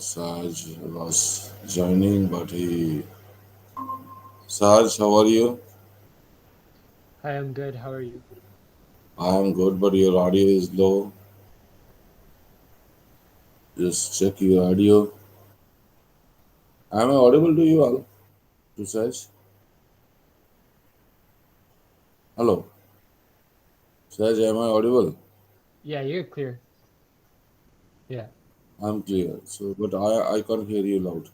Saj was joining, but he. Saj, how are you? Hi, I'm good. How are you? I am good, but your audio is low. Just check your audio. Am I audible to you all? To Saj? Hello, Saj, am I audible? Yeah, you're clear. Yeah. I'm clear. So, but I can't hear you loud.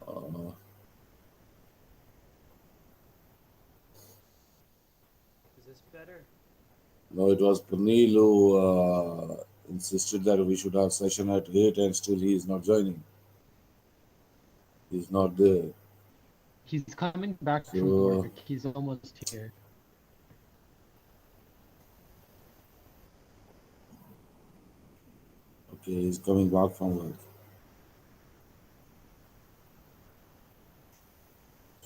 Uh, Is this better? no, it was Pranil who insisted that we should have session at 8 and still he is not joining. He's not there. He's coming back from work. So, He's almost here. okay, he's coming back from work.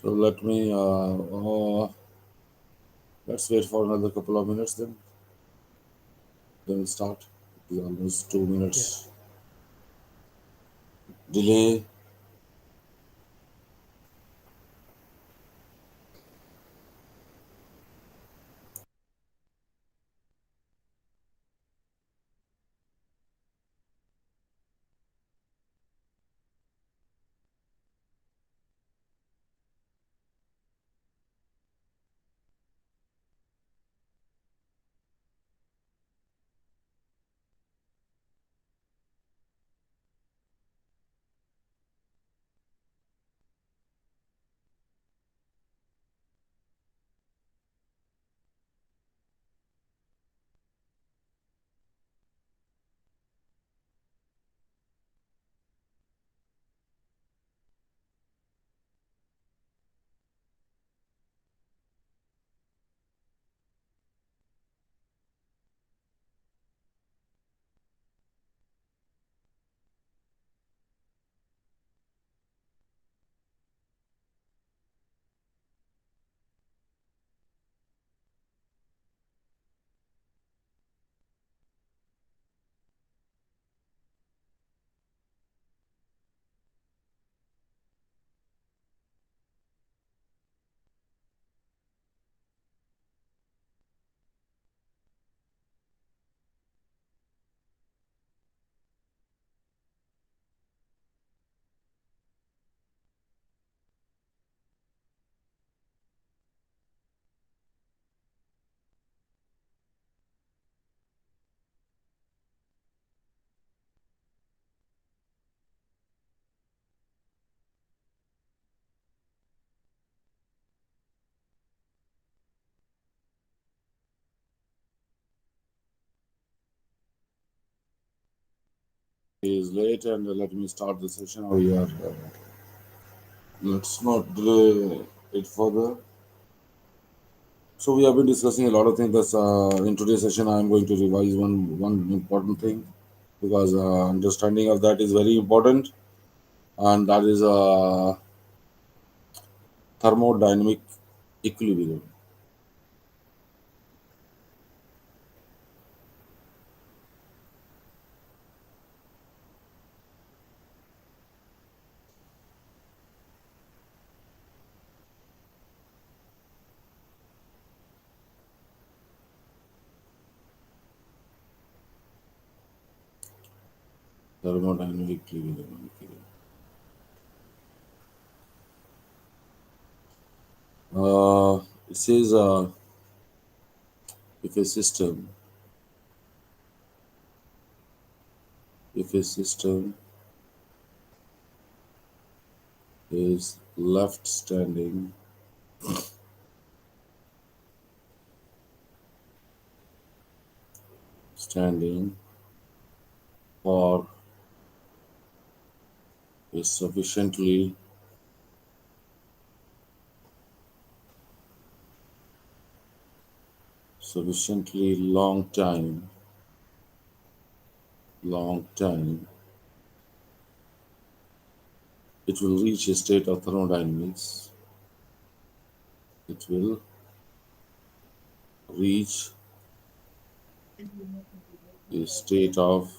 So let's wait for another couple of minutes then. Then we'll start. It is almost two Yeah. minutes delay. He is late and let me start the session. We are. Let's not delay it further. So we have been discussing a lot of things. That's in today's session. I am going to revise one important thing because understanding of that is very important, and that is thermodynamic equilibrium. Thermodynamic equilibrium. It says if a system if a system is left standing for a sufficiently long time, it will reach a state of thermodynamics. It will reach a state of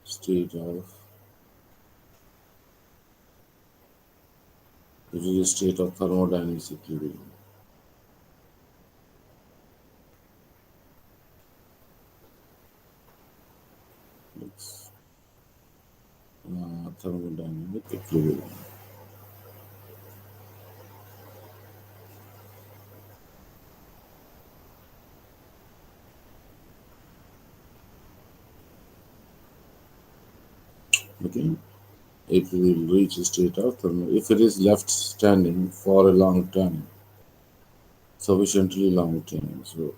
state of it is a state of thermodynamic equilibrium. It's thermodynamic equilibrium. Okay, it will reach a state of if it is left standing for a long time, sufficiently long time. So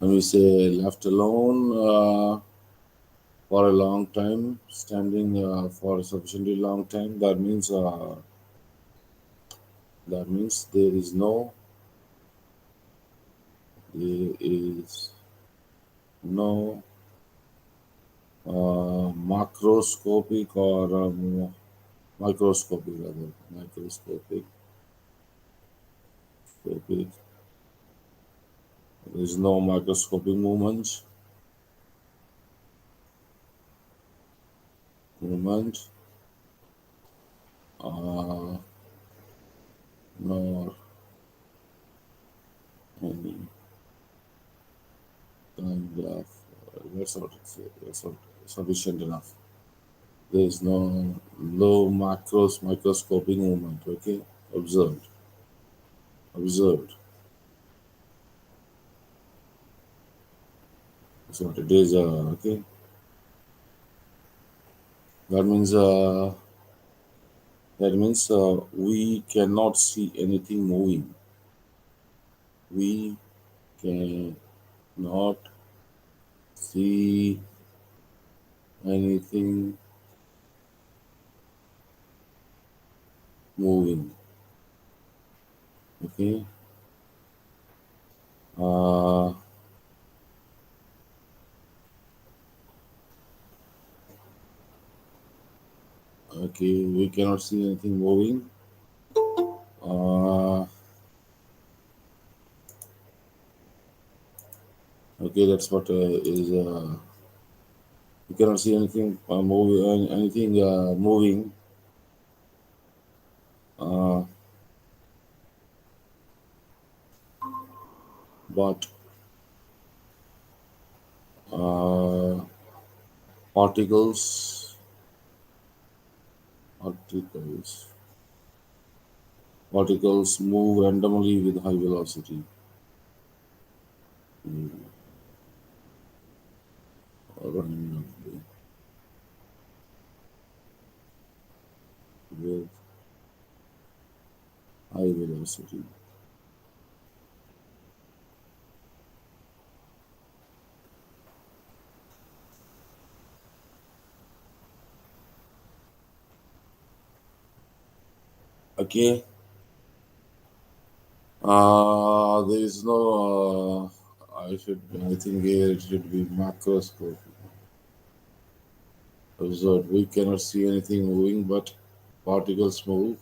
when we say left alone for a long time, standing for a sufficiently long time, that means there is no macroscopic or microscopic rather microscopic scopic. There is no microscopic movement uh, nor any time graph. That's what it says. That's what sufficient enough. There is no low microscopic movement. Okay, observed, observed. That's what it is. Okay, that means we cannot see anything moving. We cannot see anything moving. Okay. Uh, okay. We cannot see anything moving. Uh, okay. That's what is. We cannot see anything moving. Anything moving. Uh, but uh, particles, particles, particles move randomly with high velocity. Mm, randomly with high velocity. Okay. There is no. I think here it should be macroscope. Observed. We cannot see anything moving, but particles move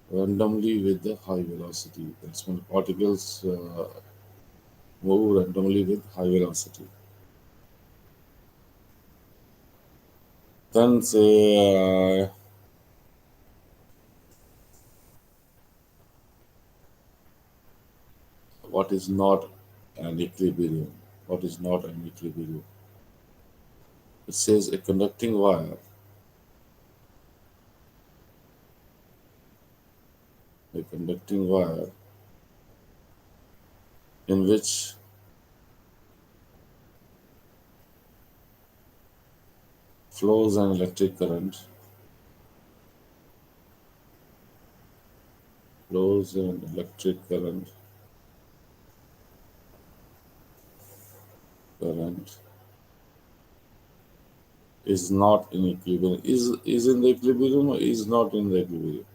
randomly with the high velocity. That's when particles move randomly with high velocity. Then say what is not an equilibrium? What is not an equilibrium? It says a conducting wire in which flows an electric current, flows an electric current is not in equilibrium. Is in the equilibrium or is not in the equilibrium?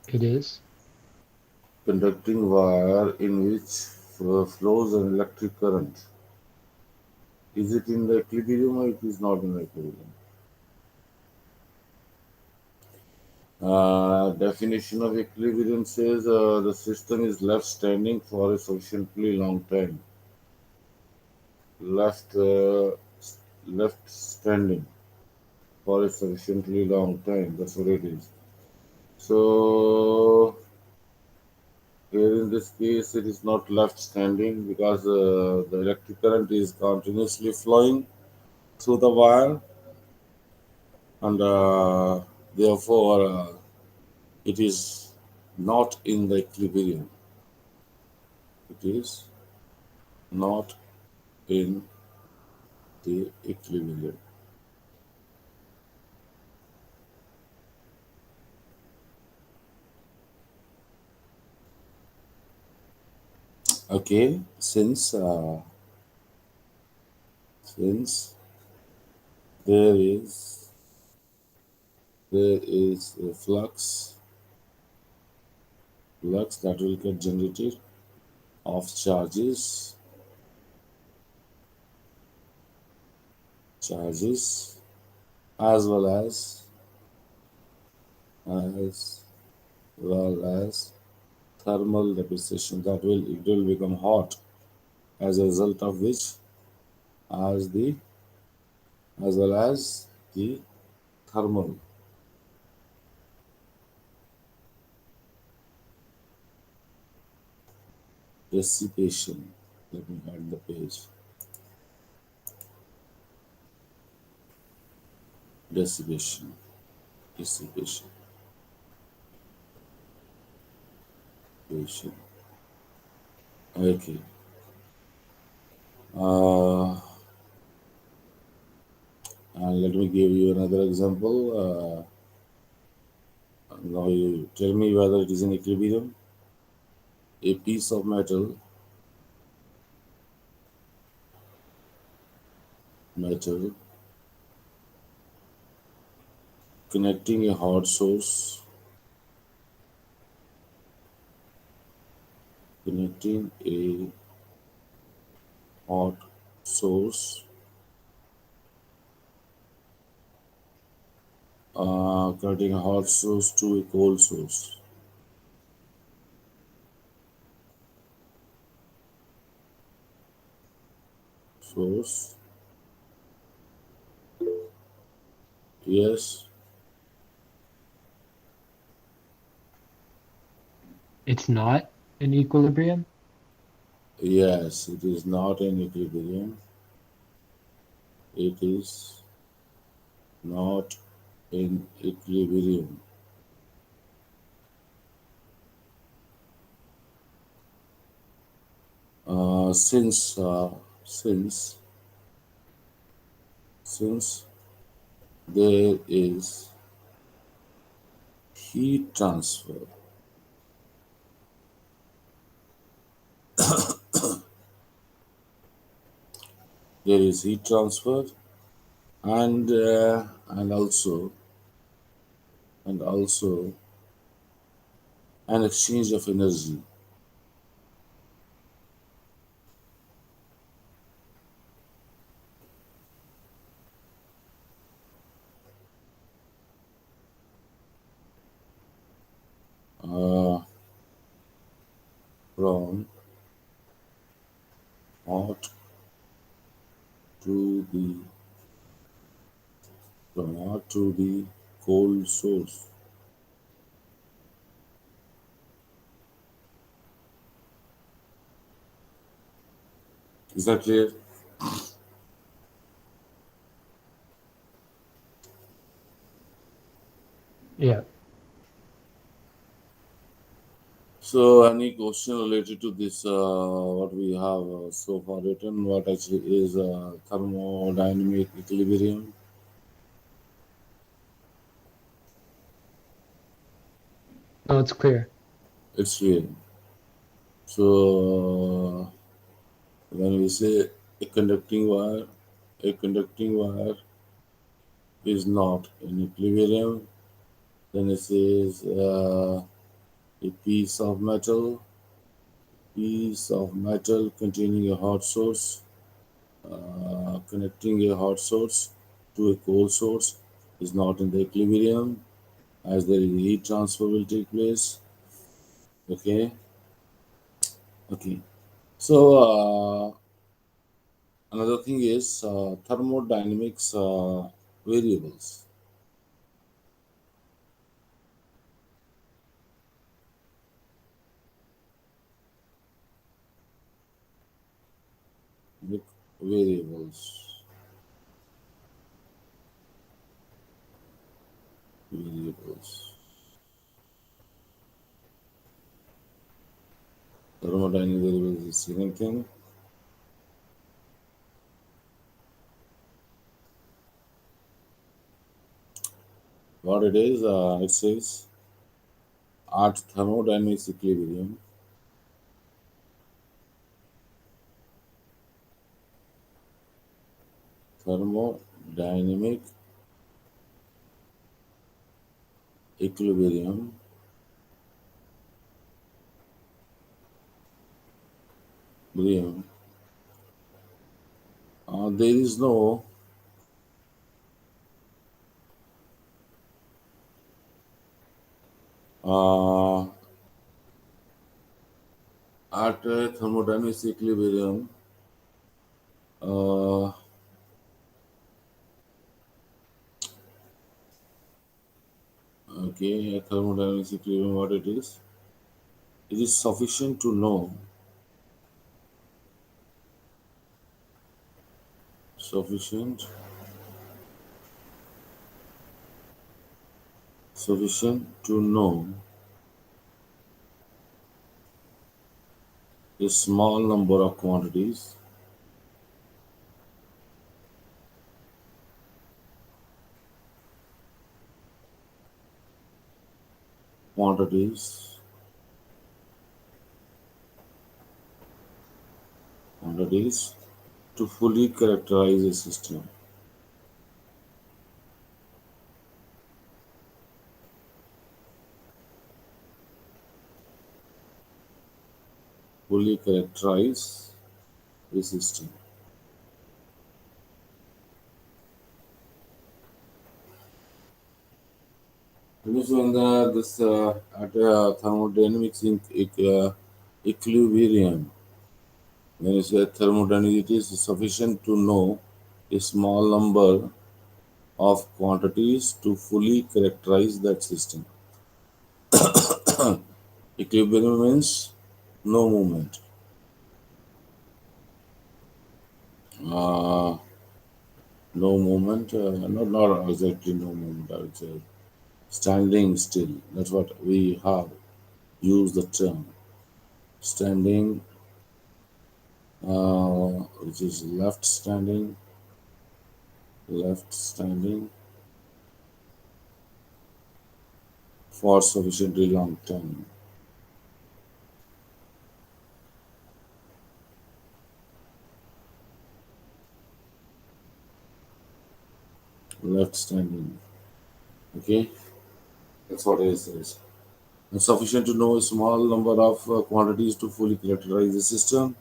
It is. Conducting wire in which flows an electric current. Is it in the equilibrium or it is not in the equilibrium? Definition of equilibrium says the system is left standing for a sufficiently long time. Left, left standing for a sufficiently long time. That's what it is. So here in this case, it is not left standing because the electric current is continuously flowing through the wire, and therefore it is not in the equilibrium. It is not in the equilibrium. Okay, since there is a flux that will get generated of charges as well as well as thermal deposition it will become hot, as a result of which as the as well as the thermal dissipation. Let me add the page. Dissipation, dissipation, dissipation. Okay. Uh, and let me give you another example. Now you tell me whether it is in equilibrium. A piece of metal connecting a hot source, connecting a hot source, connecting a hot source to a cold source. Yes, It's not in equilibrium? yes, it is not in equilibrium. It is not in equilibrium. Since since there is heat transfer, there is heat transfer, and also an exchange of energy uh, from hot to the cold source. Is that clear? Yeah. So, any question related to this? What we have so far written? What actually is thermodynamic equilibrium? No, it's clear. It's clear. So, when we say a conducting wire, a conducting wire is not in equilibrium. Then it says a piece of metal containing a hot source, connecting a hot source to a cold source is not in the equilibrium. as the heat transfer will take place. Okay, okay. So another thing is thermodynamics variables. Variables, variables. Thermodynamic variables is the second thing. What it is, it says at thermodynamics equilibrium, thermodynamic equilibrium, equilibrium, there is no uh, at thermodynamics equilibrium. Uh, okay, at thermodynamics equilibrium, what it is? It is sufficient to know, sufficient, sufficient to know a small number of quantities, quantities, quantities to fully characterize a system. Fully characterize a system. Means when this at thermodynamics in equilibrium, when you say thermodynamics, it is sufficient to know a small number of quantities to fully characterize that system. Equilibrium means no movement. Uh, no movement, not exactly no movement, I would say. Standing still. That's what we have used the term. Standing, which is left standing for sufficiently long time. Left standing. Okay, that's what it says. And sufficient to know a small number of quantities to fully characterize the system.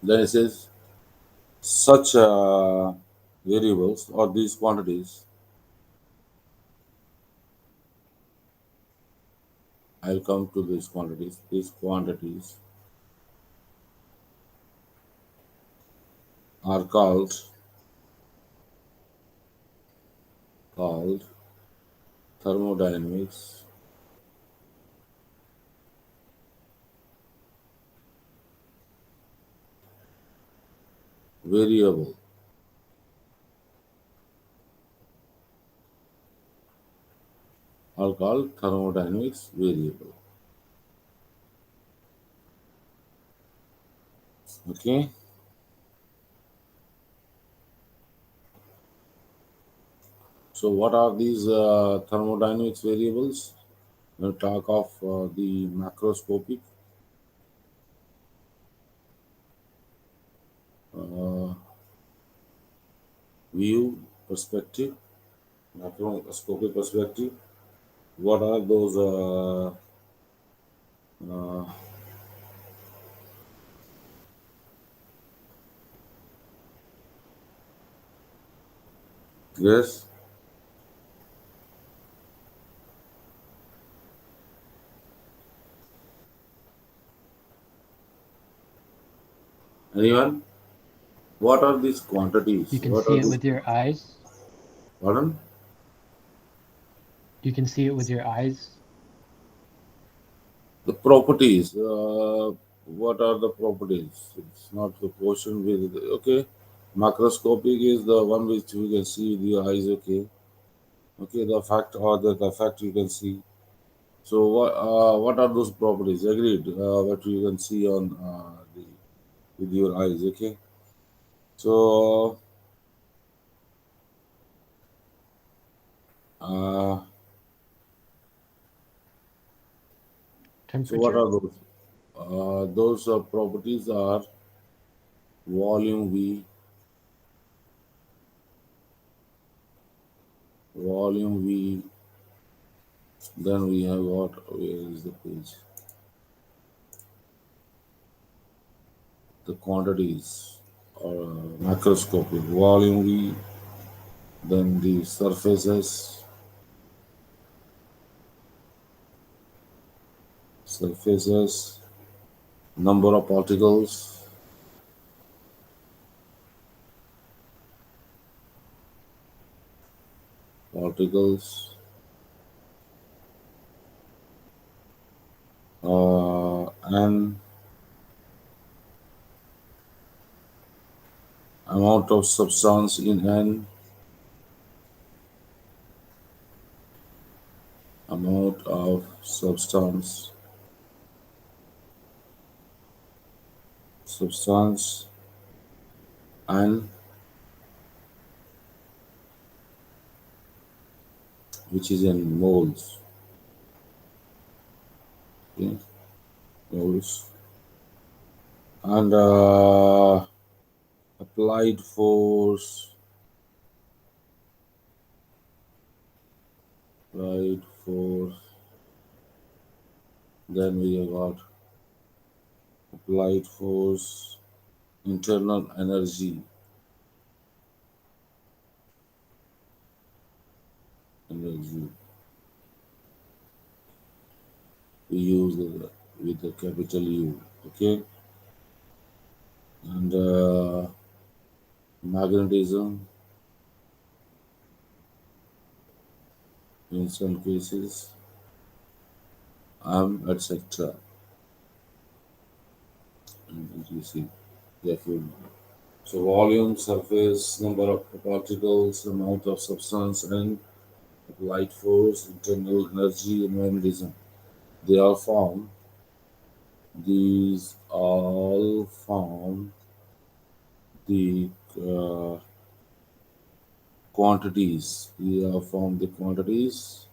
Then it says such variables or these quantities. I'll come to these quantities. These quantities are called thermodynamics variable are called thermodynamics variable. Okay, so what are these thermodynamics variables? We'll talk of the macroscopic uh, view perspective, macroscopic perspective. What are those uh, Yes. Anyone? What are these You quantities? can What see are it these? with your eyes. Pardon? You can see it with your eyes. The properties. What are the properties? It's not the portion with. Okay. Macroscopic is the one which we can see with your eyes. Okay. Okay. The fact or the fact you can see. So what are those properties? Agreed. What you can see on with your eyes. Okay. So uh, so what Temperature. are those? Those properties are volume V, volume V. Then we have got, where is the page? The quantities or macroscopic volume V. Then the surfaces, surfaces, number of particles, particles, and amount of substance in N, amount of substance, and which is in moles. Okay, moles, and applied force, applied force. Then we have got applied force, internal energy, energy. We use with the capital U. Okay, and magnetism in some cases, etc. And you see, therefore. So volume, surface, number of particles, amount of substance, and applied force, internal energy, and magnetism. They all form. These all form the uh, quantities. These are form the quantities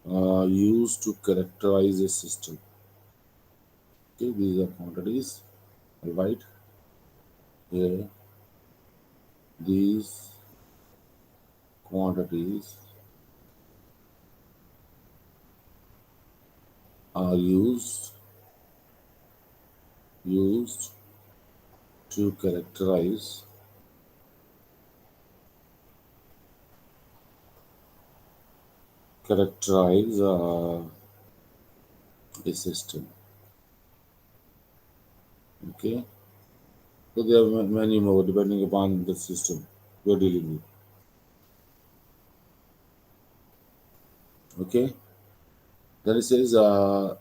used to characterize a system. Okay, these are quantities. All right. Here, these quantities are used to characterize a system. Okay, so there are many more depending upon the system you're dealing with. Okay, then it says uh,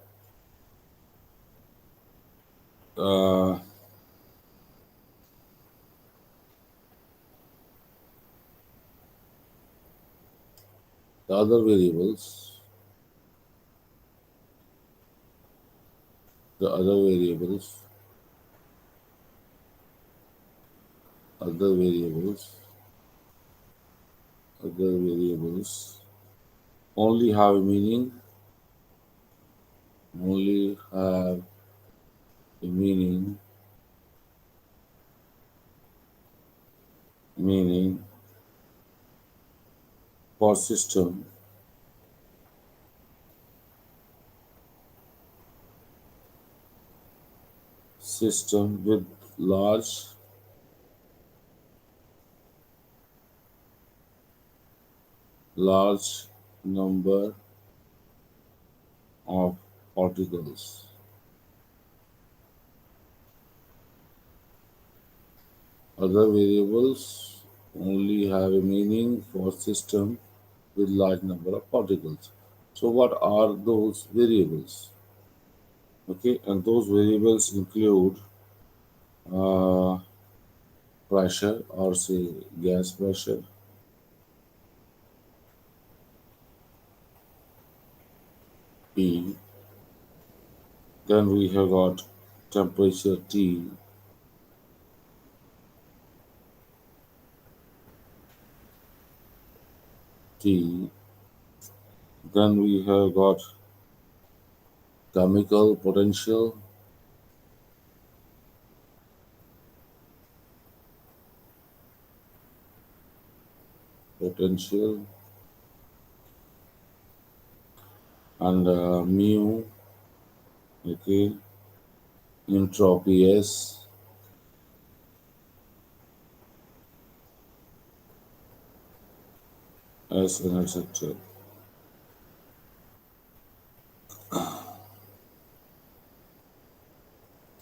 the other variables, the other variables, other variables, other variables only have meaning, only have a meaning for system with large large number of particles. Other variables only have a meaning for system with large number of particles. So what are those variables? Okay, and those variables include uh, pressure, or say gas pressure, P. Then we have got temperature, T. T. Then we have got chemical potential, potential, and mu. Okay, entropy, S. S and etc.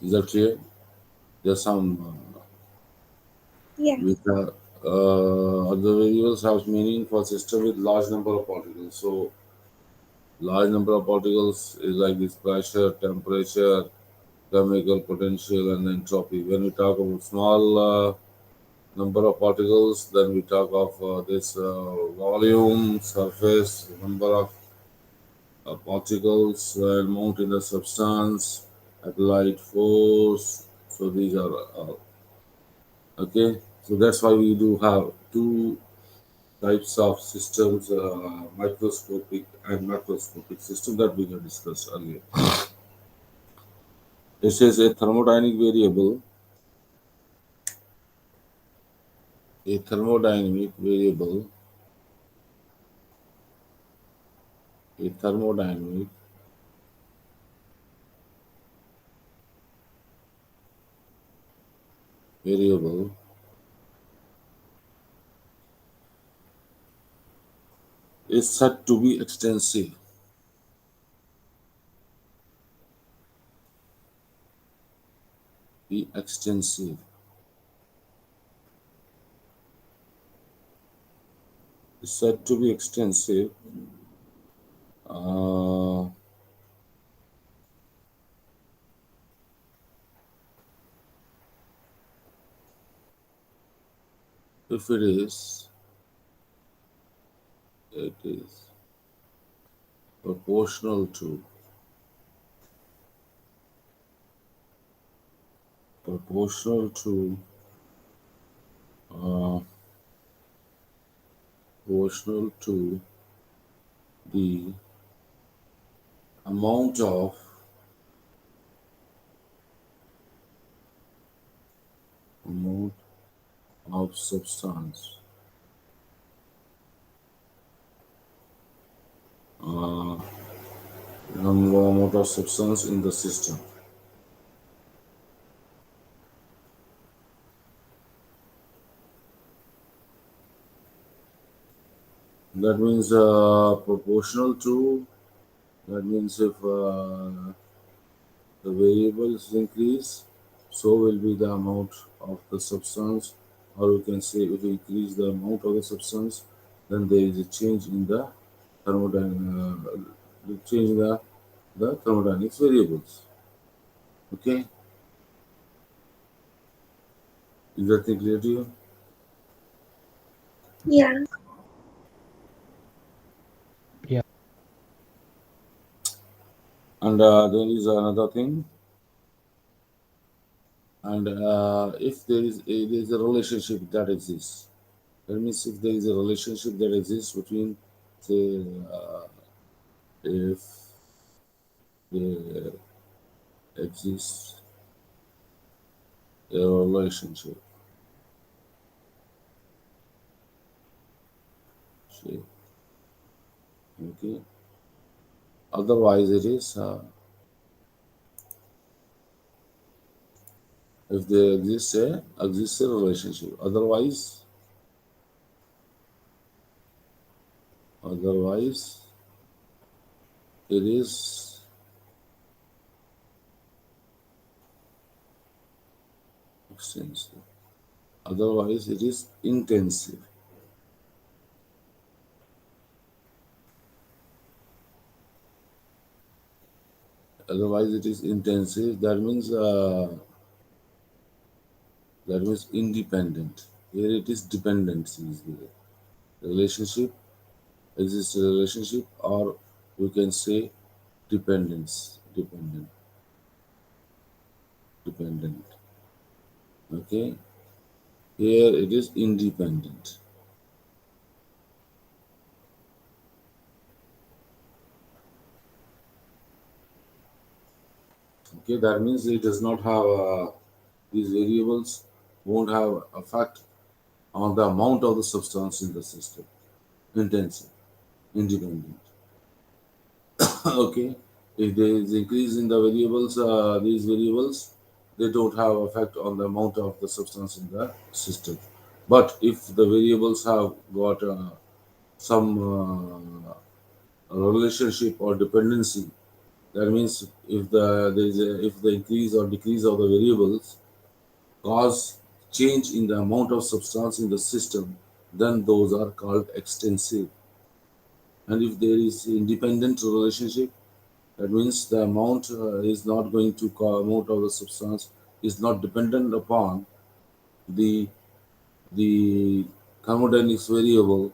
Is that clear? There's some Yeah. with other variables have meaning for system with large number of particles. So large number of particles is like this: pressure, temperature, chemical potential, and entropy. When we talk about small number of particles, then we talk of this volume, surface, number of particles, amount in the substance, applied force. So these are okay. So that's why we do have two types of systems, microscopic and macroscopic system that we have discussed earlier. This is a thermodynamic variable, a thermodynamic variable, a thermodynamic variable is said to be extensive. Be extensive. Is said to be extensive uh, if it is proportional to proportional to uh, proportional to the amount amount of substance, uh, amount of substance in the system. That means proportional to. That means if the variables increase, so will be the amount of the substance, or we can say if we increase the amount of the substance, then there is a change in the change in the thermodynamics variables. Okay, is that clear to you? Yeah. Yeah. And there is another thing, and if there is a relationship that exists, that means if there is a relationship that exists between, say, if there exists a relationship, say, okay. Otherwise, it is if there exists a relationship. Otherwise, Otherwise, it is extensive. Otherwise, it is intensive. Otherwise, it is intensive. That means independent. Here it is dependency is there. Relationship exists a relationship, or you can say dependence. Dependent. Okay. Here it is independent. Okay. That means it does not have these variables won't have effect on the amount of the substance in the system. Intensive, independent. Okay. If there is increase in the variables, these variables, they don't have effect on the amount of the substance in the system. But if the variables have got some relationship or dependency, that means if the increase or decrease of the variables cause change in the amount of substance in the system, then those are called extensive. And if there is independent relationship, that means the amount is not going to amount of the substance is not dependent upon the the thermodynamics variable,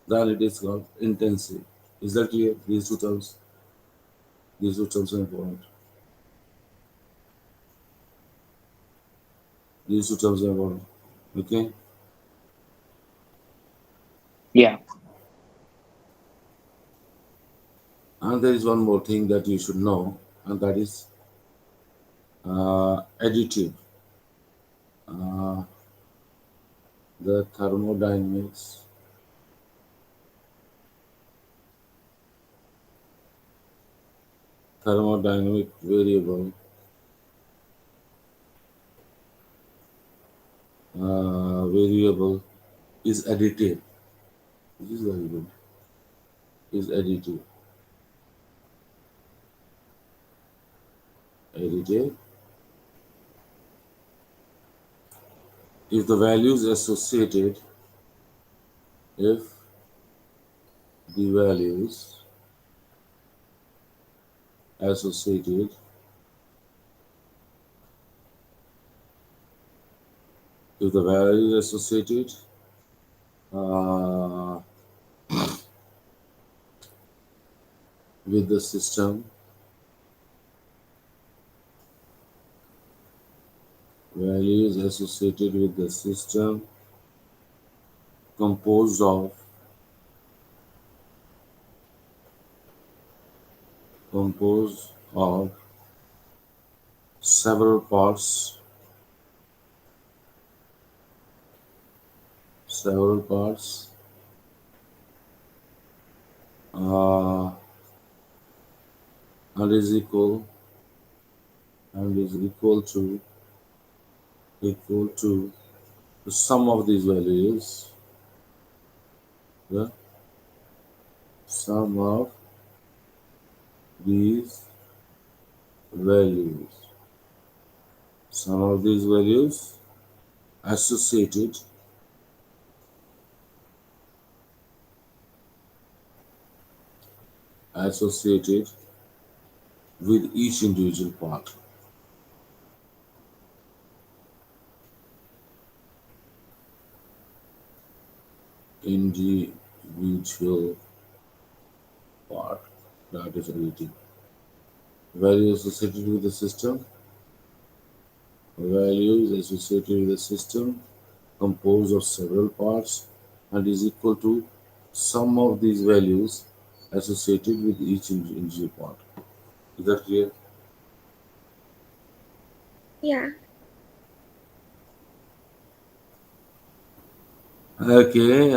then it is called intensive. Is that clear? These two terms are important. These two terms are important. Okay. Yeah. And there is one more thing that you should know, and that is additive. Uh, the thermodynamic variable variable is additive. This is very good. Is additive. Additive. If the values associated, if the values associated if the values associated uh, with the system, values associated with the system composed of composed of several parts, several parts uh, and is equal to the sum of these values, the sum of these values, sum of these values associated associated with each individual part. Individual part, that is additive. Values associated with the system, values associated with the system composed of several parts and is equal to sum of these values associated with each individual part. Is that clear? Yeah. Okay.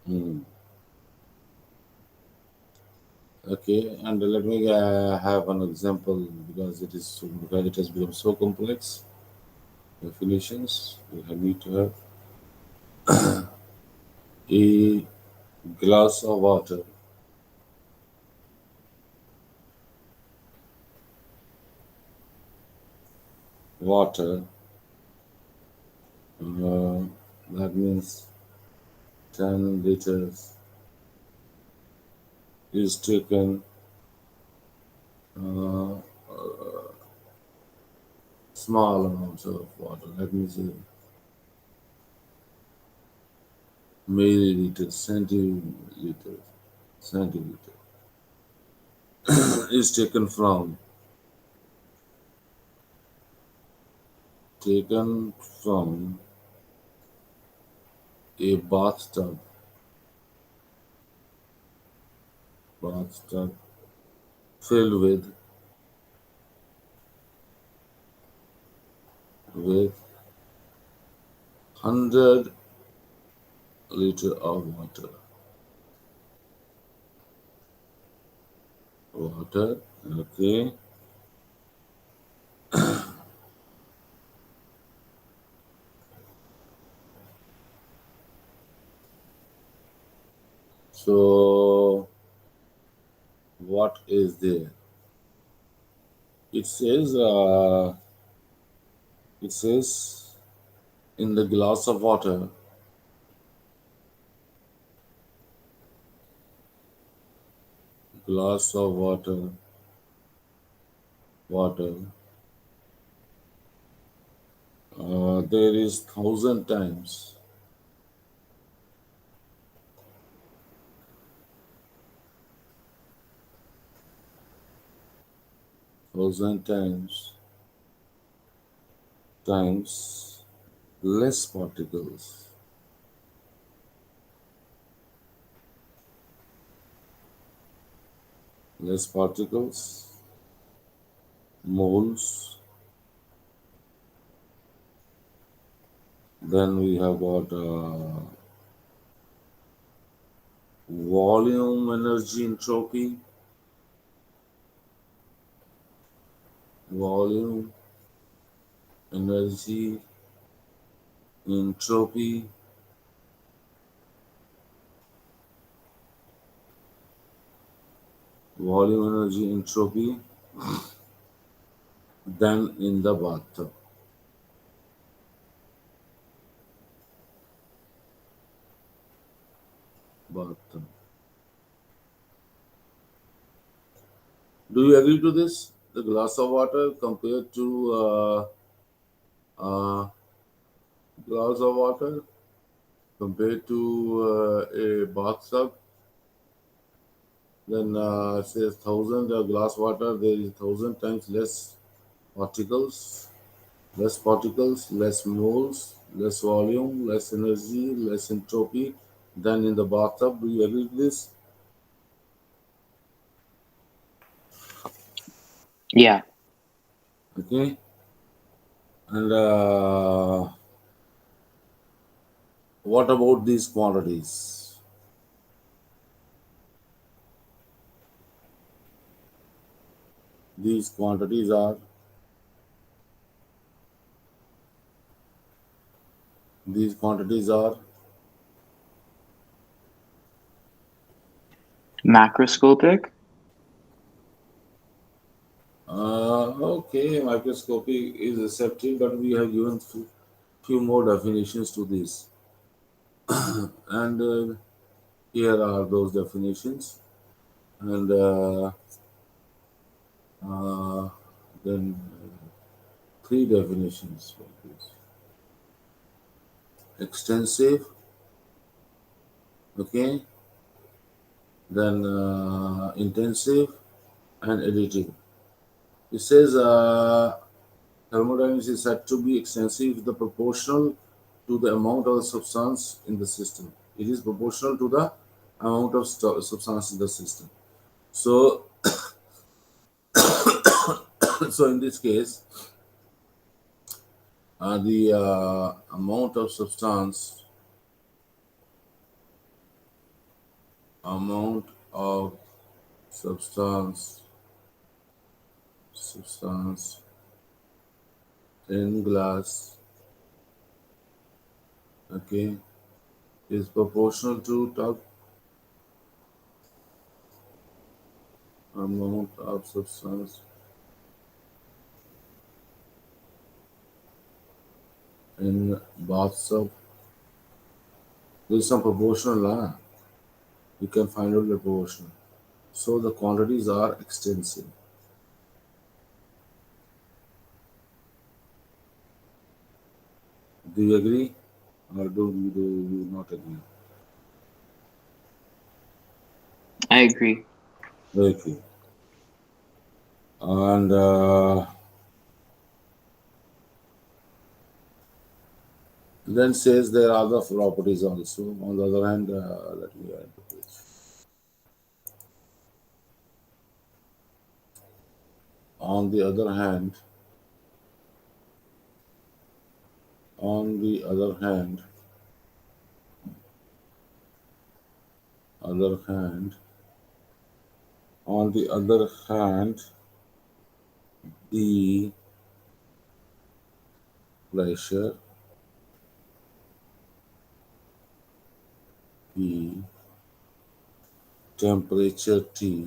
Hmm, Okay, and let me have an example because it has become so complex. Definitions we need to have a glass of water. Water. Uh, that means 10 liters is taken. Uh, Small amounts of water. Let me say milliliters, centiliter is taken from a bathtub filled with 100 liter of water. Okay. So what is there? It says it says in the glass of water, there is thousand times less particles, moles. Then we have got volume energy entropy, volume energy entropy, volume energy entropy. Then in the bathtub. Do you agree to this? The glass of water compared to uh, glass of water compared to a bathtub, then says thousand glass water, there is 1,000 times particles, less moles, less volume, less energy, less entropy than in the bathtub. Do you agree with this? Yeah. Okay. And what about these quantities? These quantities are these quantities are Macroscopic? okay. Microscopic is accepted, but we have given few more definitions to this, and here are those definitions, and uh, then three definitions for this: extensive, okay, then intensive, and additive. It says thermodynamics is said to be extensive if the proportional to the amount of substance in the system. It is proportional to the amount of substance in the system. So, so in this case, the amount of substance, substance in glass, okay, is proportional to tub amount of substance in bathtub. There is some proportional law. You can find out the proportion. So the quantities are extensive. Do you agree or do you not agree? I agree. Okay. And then says there are other properties also. On the other hand, let me add the page. On the other hand, on the other hand, other hand, on the other hand, the pressure, the temperature T,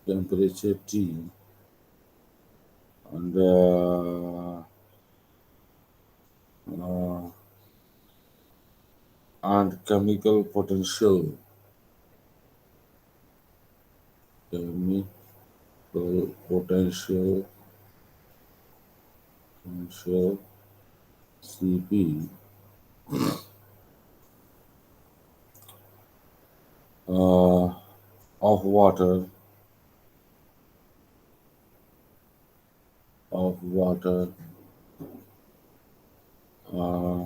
temperature T, and uh, and chemical potential, chemical potential, potential Cp uh, of water, of water, uh,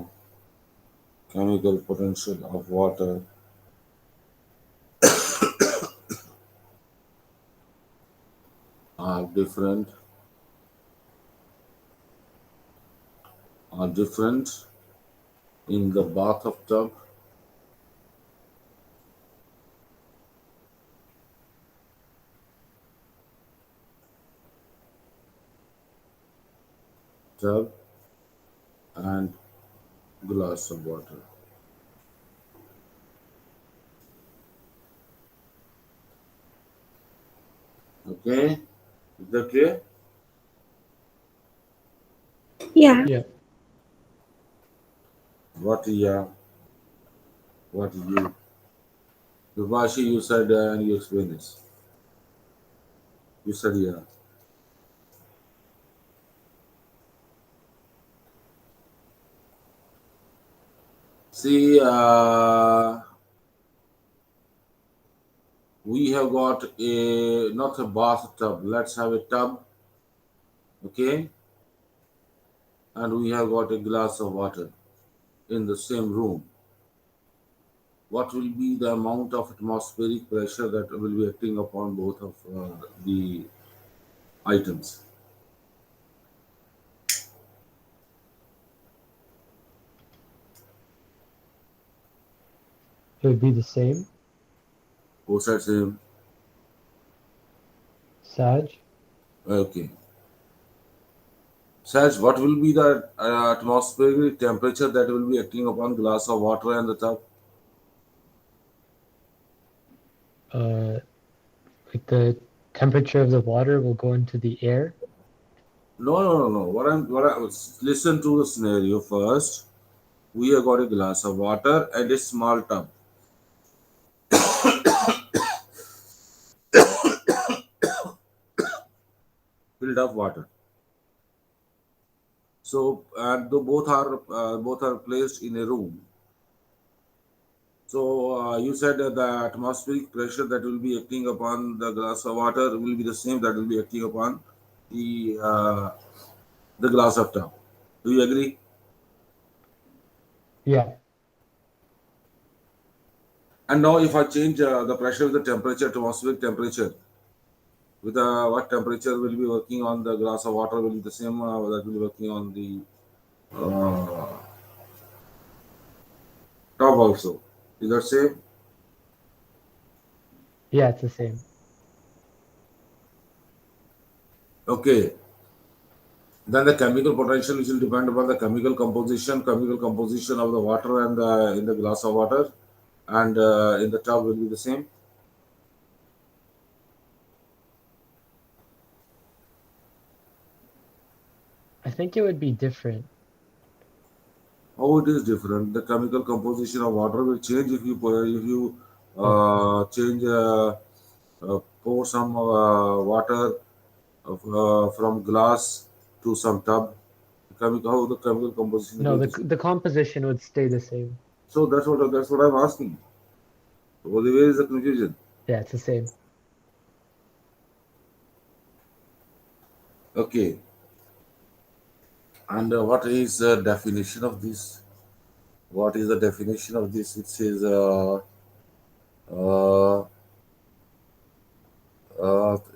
chemical potential of water are different in the bathtub tub and glass of water. Okay, is that clear? Yeah. Yeah. What yeah, what you Vivashi, you said and you explain this. You said yeah. See, we have got a not a bathtub. Let's have a tub, okay, and we have got a glass of water in the same room. What will be the amount of atmospheric pressure that will be acting upon both of the items? It would be the same. Both sides same. Sag. Okay. Saj, what will be the atmospheric temperature that will be acting upon glass of water and the tub? Uh, like the temperature of the water will go into the air. No, no, no, no. Listen to the scenario first. We have got a glass of water and a small tub filled of water. So, and both are placed in a room. So, you said that the atmospheric pressure that will be acting upon the glass of water will be the same that will be acting upon the uh, the glass of tub. Do you agree? Yeah. And now, if I change the pressure of the temperature, atmospheric temperature, with what temperature will be working on the glass of water will be the same that will be working on the uh, Top also. Is that same? Yeah, it's the same. Okay. Then the chemical potential, which will depend upon the chemical composition of the water and in the glass of water, and in the tub will be the same. I think it would be different. How it is different? The chemical composition of water will change if you Oh, change pour some water from glass to some tub. How the chemical composition is no, going the to change. the composition would stay the same. So that's what I'm asking. Where is the confusion? Yeah, it's the same. Okay. And what is the definition of this? What is the definition of this? It says uh,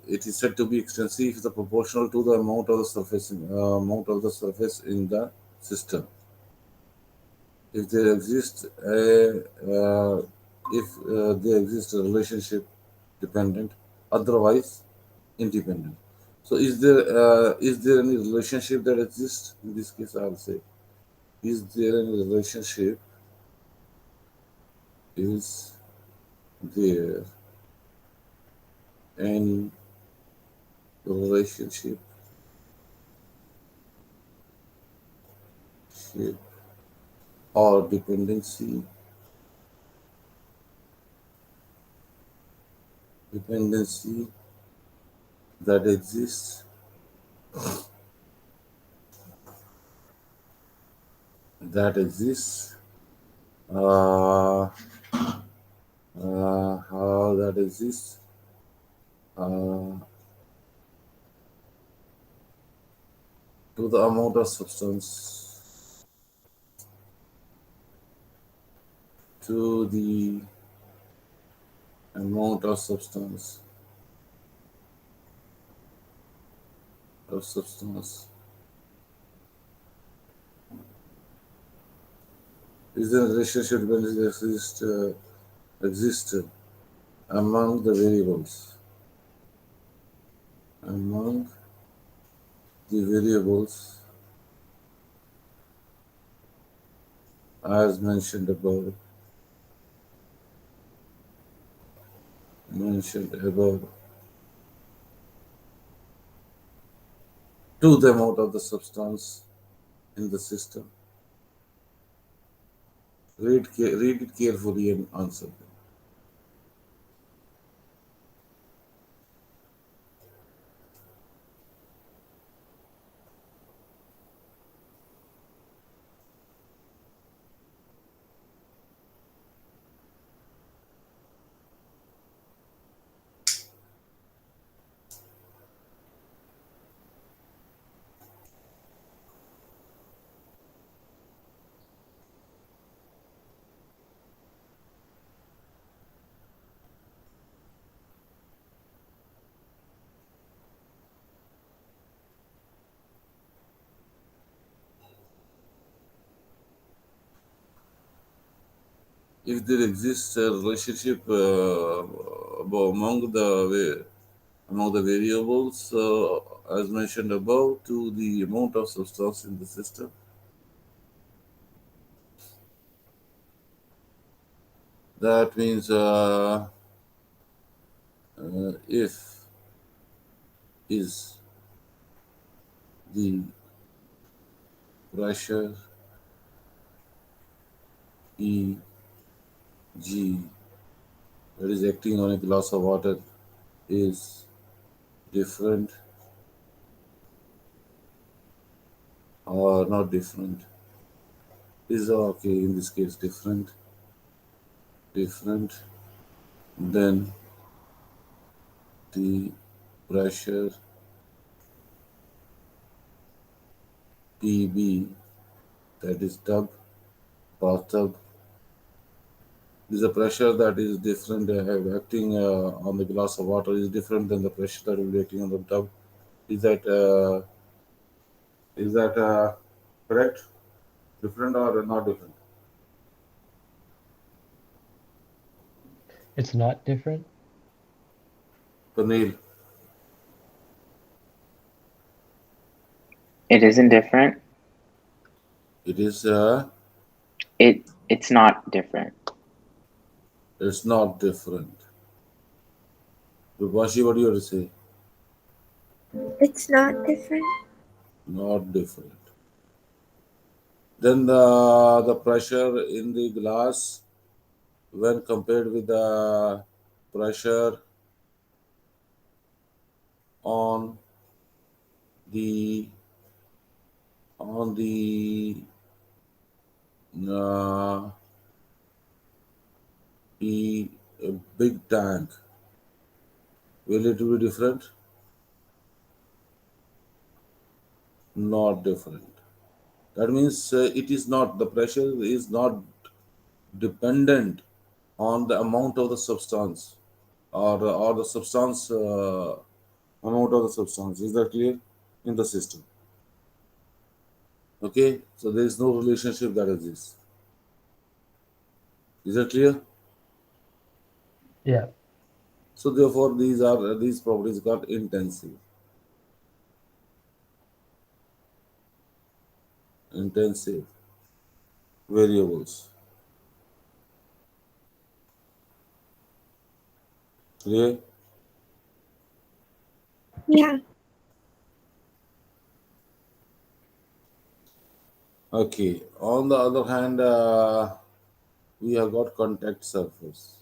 it is said to be extensive if the proportional to the amount of the surface in the system. If there exists a relationship dependent, otherwise independent. So is there any relationship that exists in this case? I will say, is there any relationship? Is there any relationship ship, or dependency that exists uh, how that exists uh, to the amount of substance, to the amount of substance. Is the relationship dependency exist among the among the variables as mentioned above to the amount of the substance in the system. Read it carefully and answer them. If there exists a relationship among the variables as mentioned above to the amount of substance in the system, that means if is the pressure E G that is acting on a glass of water is different or not different, is okay in this case different than the pressure PB, that is bathtub, is a pressure that is different, acting on the glass of water is different than the pressure that will be acting on the tub. Is that correct? Different or not different? It's not different. The nail. It isn't different. It is. It's not different. It's not different. Rupashi, what do you have to say? It's not different. Not different. Then the pressure in the glass when compared with the pressure on the on the uh, the big tank, will it be different? Not different. That means it is not, the pressure is not dependent on the amount of the substance, or the substance amount of the substance. Is that clear? In the system. Okay, so there is no relationship that exists. Is that clear? Yeah. So therefore, these properties got intensive variables. Clear? Yeah. Okay. On the other hand, we have got contact surface.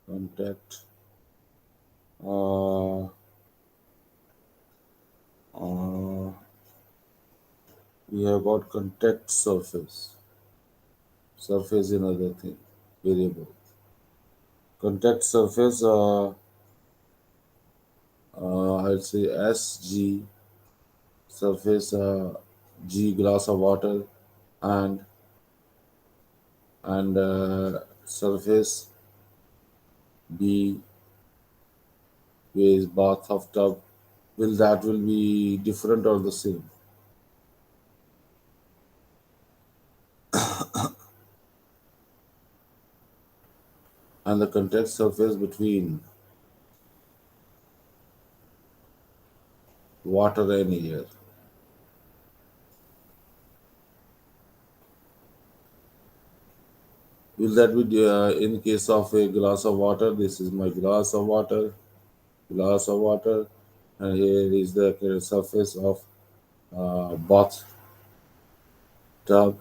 Contact. Uh, uh, we have got contact surface. Surface is another thing, variable. Contact surface, I'd say SG, surface G, glass of water, and surface B, is bath of tub. Will that will be different or the same? And the contact surface between water and air, will that be in case of a glass of water? This is my glass of water, and here is the surface of bath tub.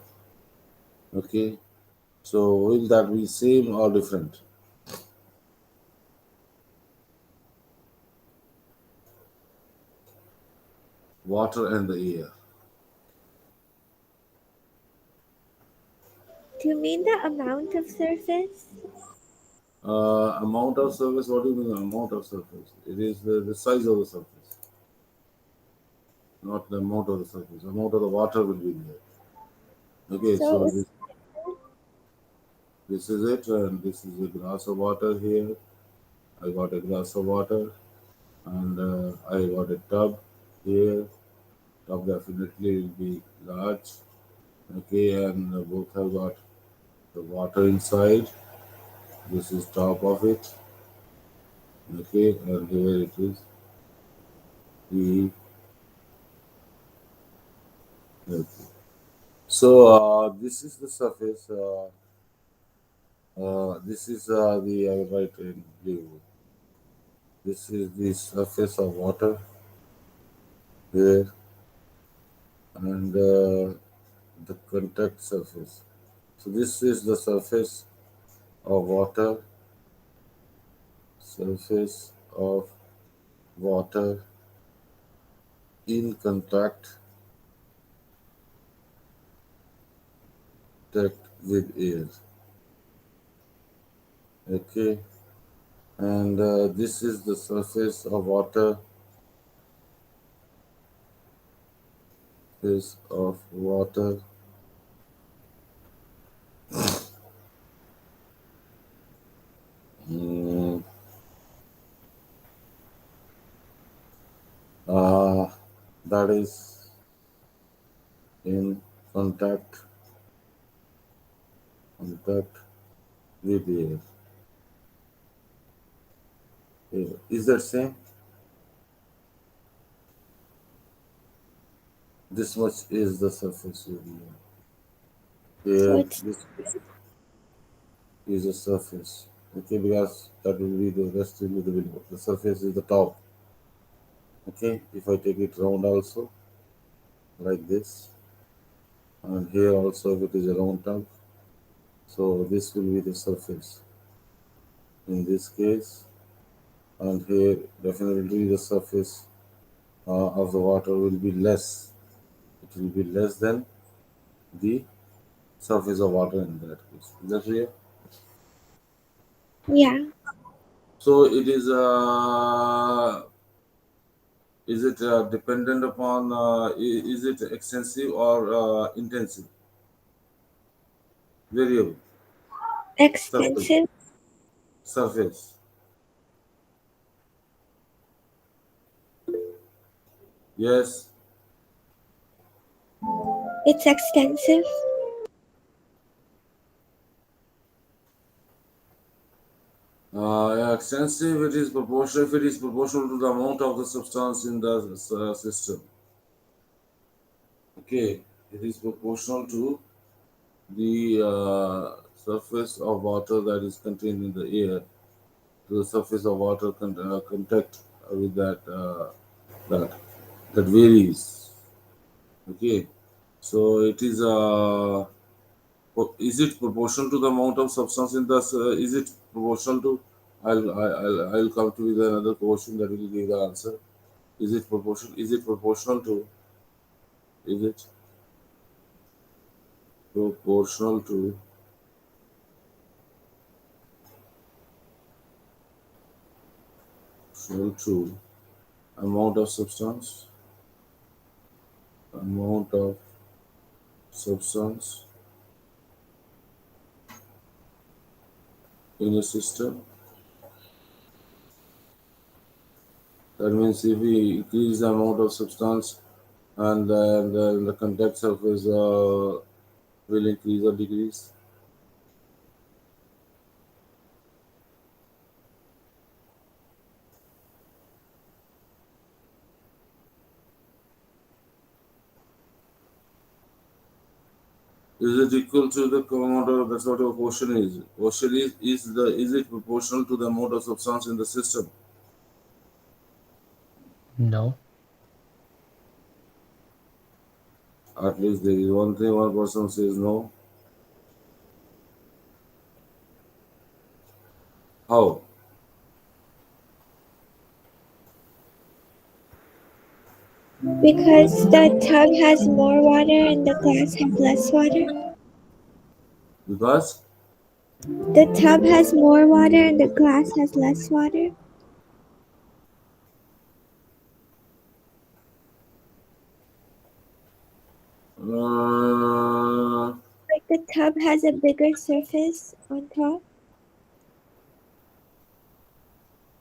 Okay, so will that be same or different? Water and the air. Do you mean the amount of surface? Amount of surface. What do you mean amount of surface? It is the size of the surface, not the amount of the surface. Amount of the water will be there. Okay, So so it's this is it, and this is a glass of water here. I got a glass of water, and I got a tub here. Tub definitely will be large. Okay, and both have got the water inside. This is top of it. Okay, and here it is. The okay. So this is the surface. This is the I write in blue. This is the surface of water here, and the contact surface. So this is the surface of water, surface of water in contact with air. Okay, and this is the surface of water, surface of water mm, uh, that is in contact with air. Is that same? This much is the surface area. So Here, it's this is the surface. Okay, because that will be the rest will be the below. The surface is the top. Okay, if I take it round also like this, and here also if it is a round top, so this will be the surface in this case, and here definitely the surface of the water will be less. It will be less than the surface of water in that case. Is that clear? yeah, So it is it dependent upon is it extensive or intensive variable surface extensive. surface? Yes. It's extensive. Yeah, extensive. It is proportional if it is proportional to the amount of the substance in the system. Okay, it is proportional to the surface of water that is contained in the air to the surface of water contact with that that varies. Okay, so it is is it proportional to the amount of substance in the is it proportional to I'll come to with another question that will give the answer. Is it proportional to is it proportional to amount of substance amount of substance in a system? That means if we increase the amount of substance and then the contact surface will increase or decrease. Is it equal to the amount of that's what your question is. Question is it proportional to the amount of substance in the system? No. At least there is one thing one person says no. How? Because the tub has more water and the glass has less water. Because The tub has more water and the glass has less water. uh, Like the tub has a bigger surface on top.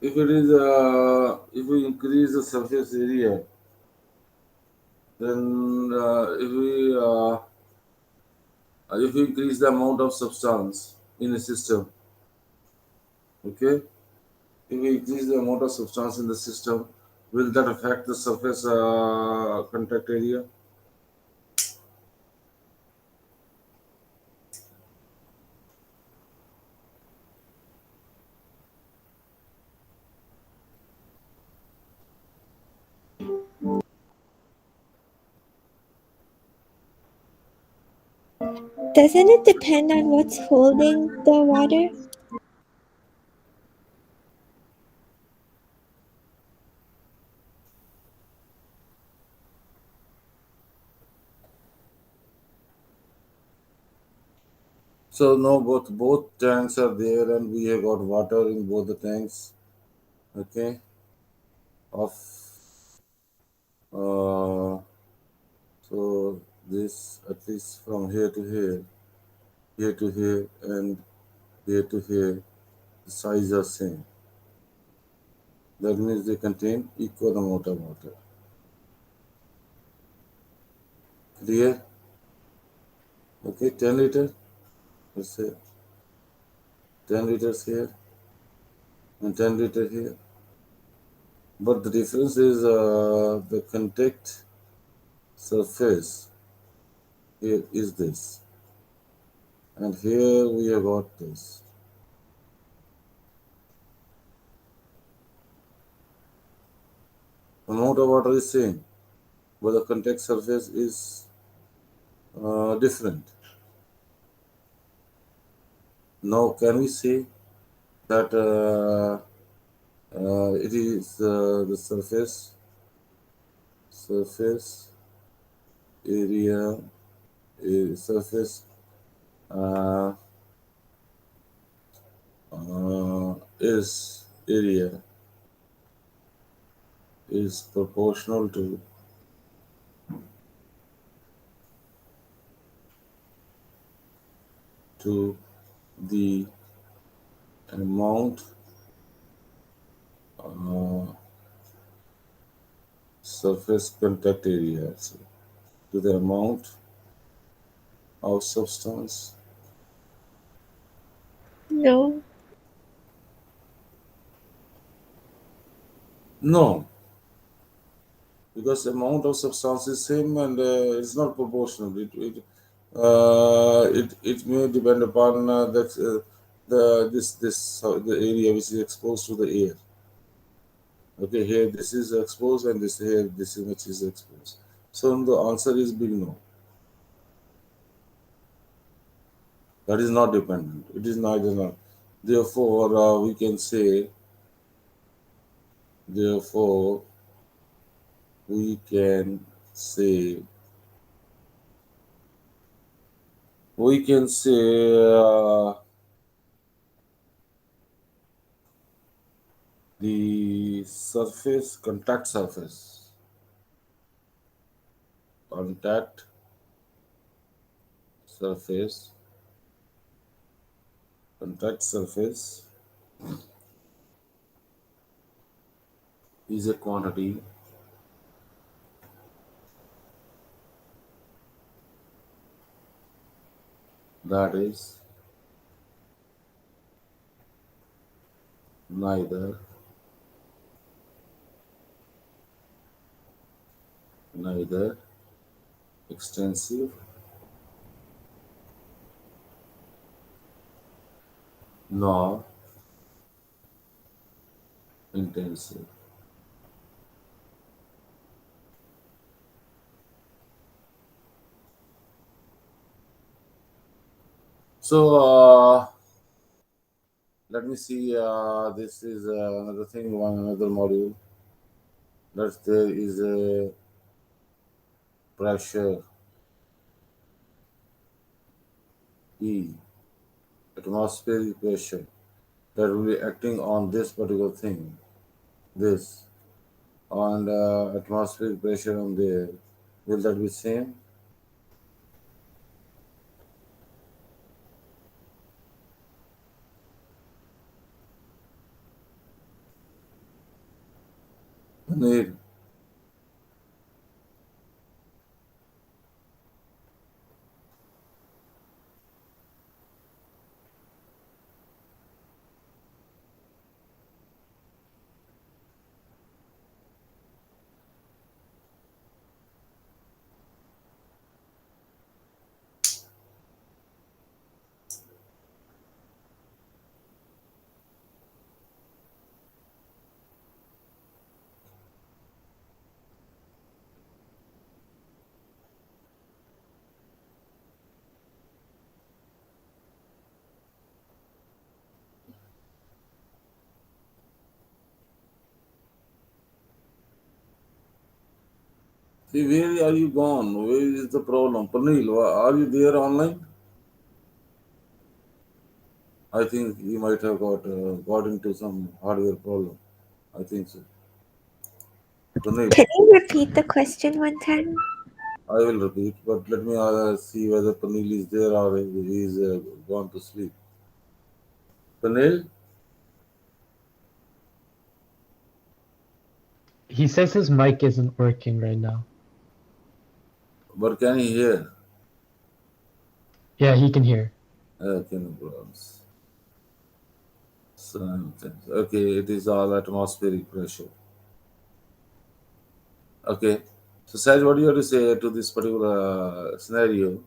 if we increase the surface area, then if we increase the amount of substance in a system, okay, if we increase the amount of substance in the system, will that affect the surface contact area? Doesn't it depend on what's holding the water? So no, both tanks are there, and we have got water in both the tanks. Okay, of uh, so this at least from here to here, here to here, and here to here, the size are same. That means they contain equal amount of water. Clear? Okay, 10 liter. Let's say 10 liters here, and 10 liter here. But the difference is the contact surface here is this, and here we have got this. Amount of water is same, but the contact surface is different. Now, can we say that it is the surface area, surface uh, is area is proportional to the amount uh, surface contact area, so to the amount of substance. No. No, because amount of substance is same and it's not proportional. It may depend upon the the area which is exposed to the air. Okay, here this is exposed and this here this is much is exposed. So the answer is big no. That is not dependent. It is neither not. Therefore, we can say. Therefore, we can say. We can say the surface contact surface contact surface is a quantity that is neither neither extensive nor intensive. So let me see. This is another thing. One another module. That there is a pressure E, atmospheric pressure that will be acting on this particular thing. This and atmospheric pressure on there. Will that be same? Need. See, where are you gone? Where is the problem? Pranil, are you there online? I think you might have got into some hardware problem. I think so. Pranil, Can you repeat the question one time? I will repeat, but let me see whether Pranil is there or he is gone to sleep. Pranil, He says his mic isn't working right now. but can you hear? Yeah, he can hear. Okay, no problems. Okay, it is all atmospheric pressure. Okay. So, Saj, what do you have to say to this particular scenario?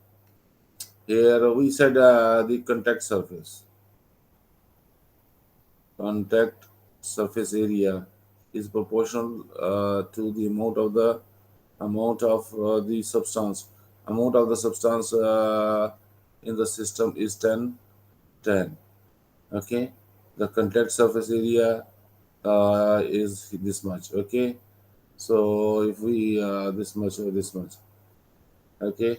Here we said the contact surface. Contact surface area is proportional to the amount of the substance. Amount of the substance in the system is 10. Okay, the contact surface area is this much. Okay, so if we this much or this much. Okay,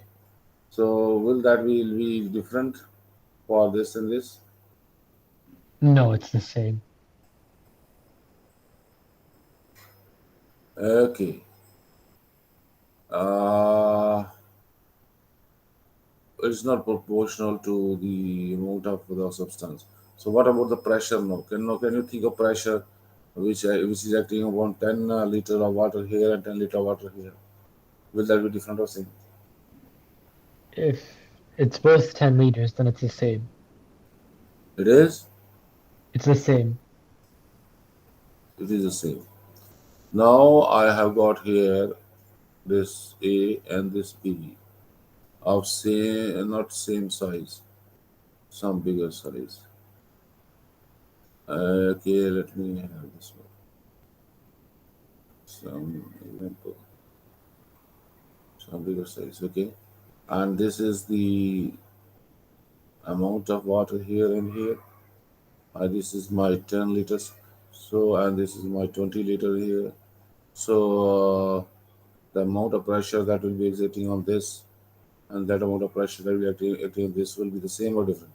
so will that be different for this and this? No, it's the same. Okay. Uh, it's not proportional to the amount of the substance. So what about the pressure now? Can you think of pressure which is acting upon 10 liter of water here and 10 liter of water here? Will that be different or same? If it's both 10 liters, then it's the same. It is. It's the same. It is the same. Now I have got here this A and this B of same not same size, some bigger size. Okay, let me have this one. Some example, some bigger size. Okay, and this is the amount of water here and here. This is my 10 liters. So and this is my 20 liter here. So the amount of pressure that will be exerting on this and that amount of pressure that will be acting on this will be the same or different.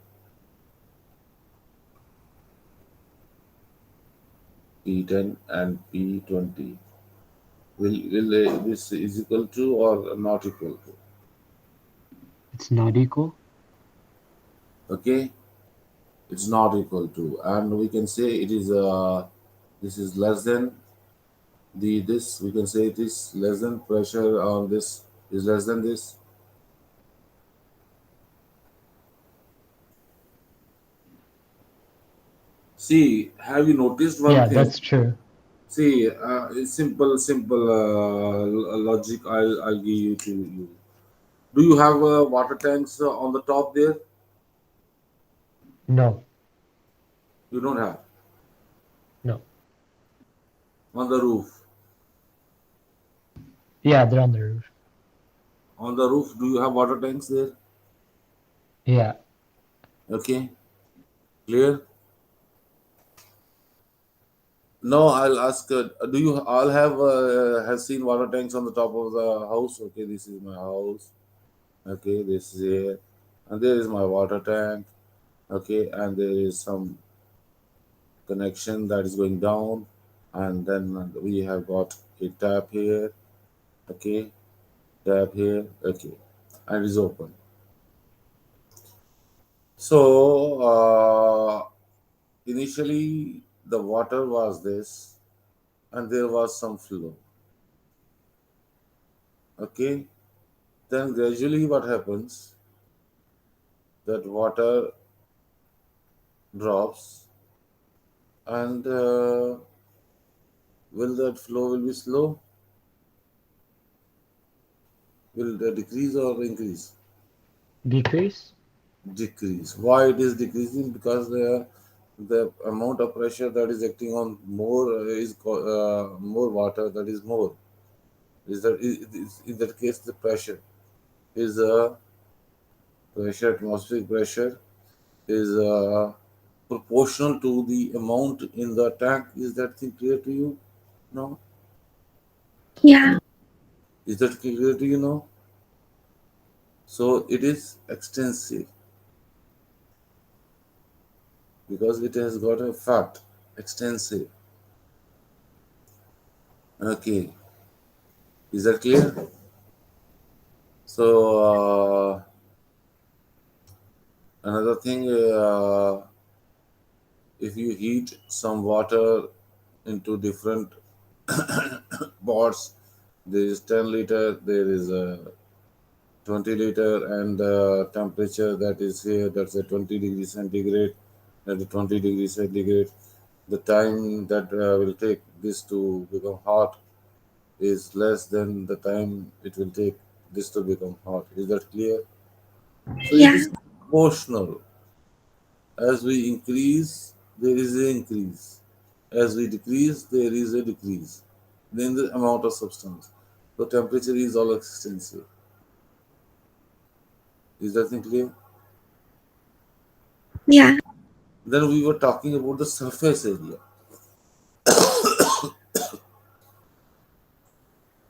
P10 and P20 will this is equal to or not equal to? It's not equal. Okay, it's not equal to, and we can say it is this is less than the this we can say it is less than pressure on this is less than this. See, have you noticed one Yeah, thing? that's true. See, it's simple logic. I'll give you to you. Do you have water tanks on the top there? No, You don't have no. on the roof. Yeah, they're on the roof. On the roof, do you have water tanks there? Yeah, Okay, clear. No, I'll ask. Do you all have seen water tanks on the top of the house? Okay, this is my house. Okay, this is here, and there is my water tank. Okay, and there is some connection that is going down, and then we have got a tap here. Okay, tap here. Okay, and it is open. So initially the water was this, and there was some flow. Okay, then gradually what happens that water drops, and will that flow will be slow? Will the decrease or increase? decrease. Decrease. Why it is decreasing? Because the amount of pressure that is acting on more more water. That is more. In that case the pressure is pressure atmospheric pressure is proportional to the amount in the tank. Is that thing clear to you? No. Yeah. Is that clear to you? No. So it is extensive because it has got a fact extensive. Okay, is that clear? So another thing, if you heat some water into different pots, there is 10 liter, there is a 20 liter, and temperature that is here, that's a 20 degree centigrade. at the 20 degrees centigrade, the time that will take this to become hot is less than the time it will take this to become hot. Is that clear? So it Yeah. is proportional. As we increase, there is an increase. As we decrease, there is a decrease. Then the amount of substance. So temperature is all extensive. Is that thing clear? Yeah. Then we were talking about the surface area.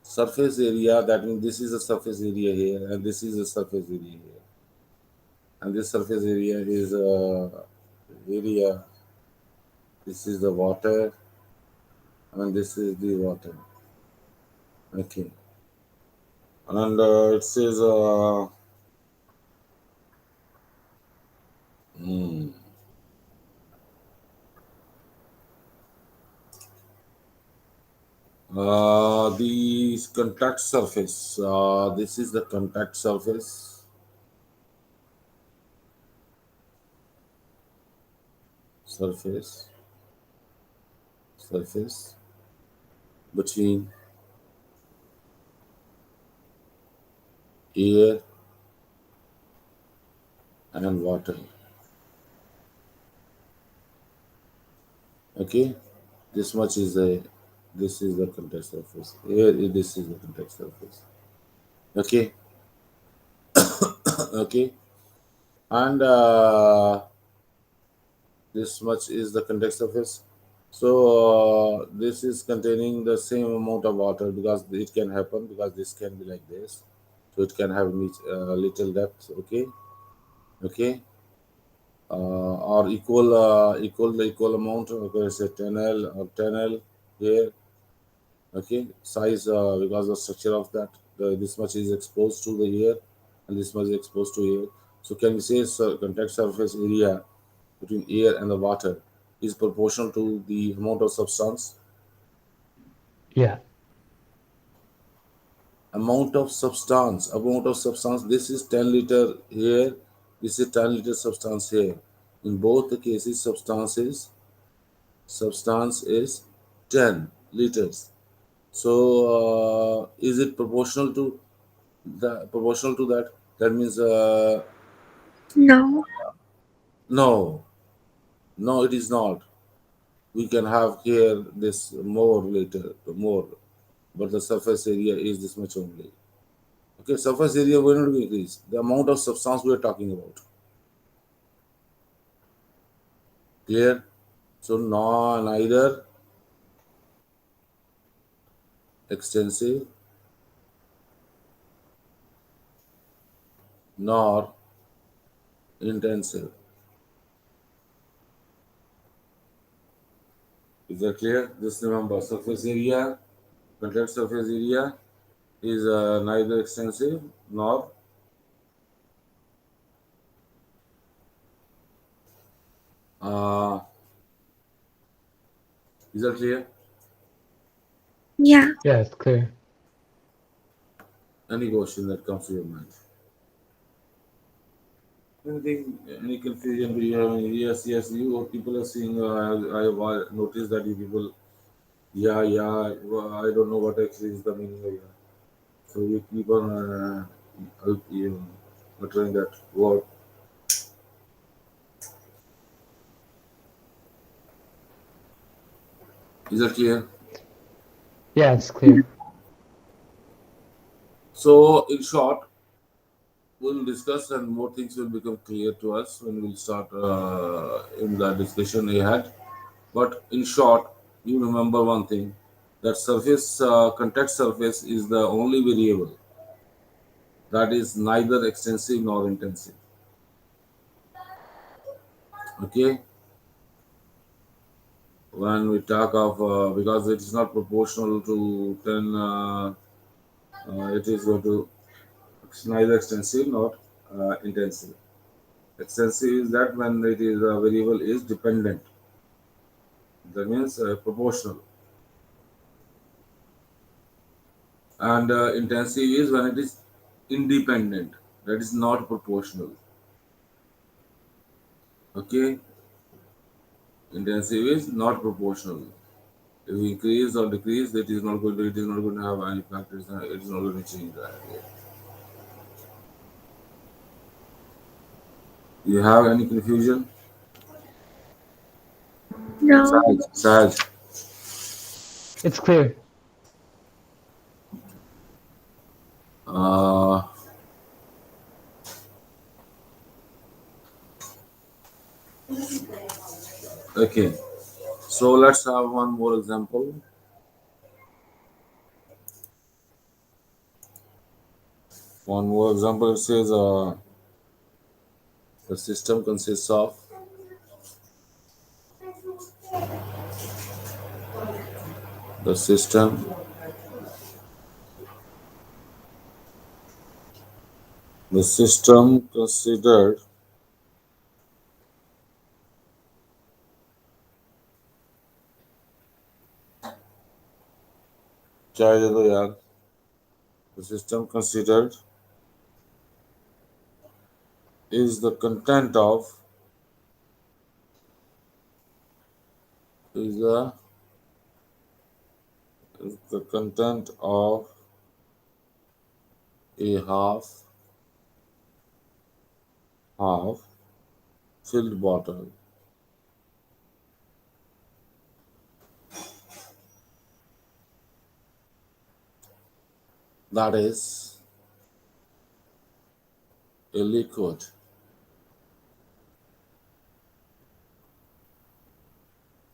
Surface area, that means this is the surface area here, and this is the surface area here. And this surface area is area. This is the water, and this is the water. Okay. And it says hmm, the contact surface. This is the contact surface. Surface. Surface between air and water. Okay, this much is the this is the contact surface. Here this is the contact surface. Okay, okay, and this much is the contact surface. So this is containing the same amount of water because it can happen because this can be like this. So it can have little depth. Okay, okay, or equal amount. Okay, say 10L or 10L here. Okay, size because the structure of that this much is exposed to the air and this much is exposed to air. So can we say contact surface area between air and the water is proportional to the amount of substance? Yeah. Amount of substance, this is 10 liter here, this is 10 liter substance here. In both the cases substance is 10 liters. So is it proportional to that? That means No. no, no, it is not. We can have here this more later, more, but the surface area is this much only. Okay, surface area will not be increased. The amount of substance we are talking about. Clear? So no, neither extensive nor intensive. Is that clear? Just remember, surface area, contact surface area is neither extensive nor uh, is that clear? Yeah. Yeah, it's clear. Any question that comes to your mind? Anything, any confusion? Do you have any? Yes, yes. You people are seeing. I noticed that you people. Yeah, yeah. Well, I don't know what actually is the meaning of yeah. So you keep on uttering that word. Is that clear? Yeah, it's clear. So in short, we'll discuss and more things will become clear to us when we'll start in the discussion we had. But in short, you remember one thing that surface contact surface is the only variable that is neither extensive nor intensive. Okay, when we talk of because it is not proportional to 10, it is going to it's neither extensive nor intensive. Extensive is that when it is a variable is dependent. That means proportional. And intensive is when it is independent. That is not proportional. Okay. Intensive is not proportional. If we increase or decrease, it is not going to have any impact. It is not going to change that. You have any confusion? No. Saj, Saj. It's clear. Uh, okay. So let's have one more example. One more example. It says the system consists of the system. The system considered. चाहे दे दो यार. The system considered is the content of is the is the content of a half filled bottle. That is a liquid.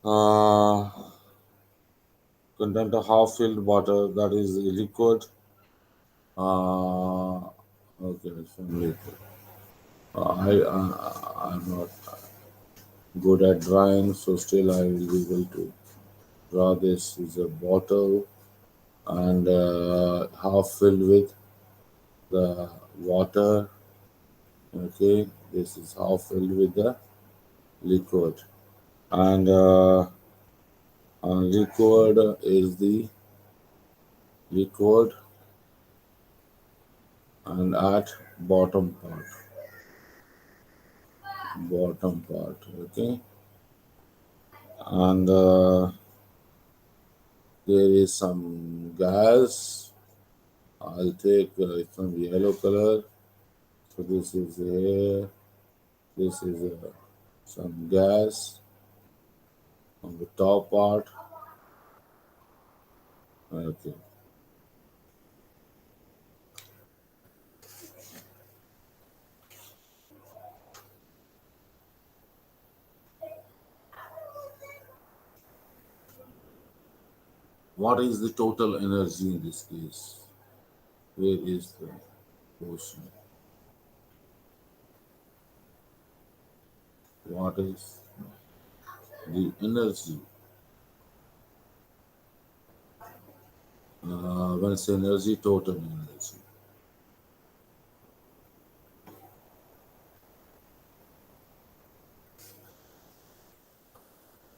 Uh, Content of half filled bottle, that is a liquid. Uh, okay, it's from liquid. I'm not good at drawing, so still I will be able to draw. This is a bottle and half filled with the water. Okay, this is half filled with the liquid, and liquid is the liquid, and at bottom part. Okay, and there is some gas. I'll take some yellow color. So this is here. This is some gas on the top part. Okay. What is the total energy in this case? Where is the portion? What is the energy? When it's energy, total energy.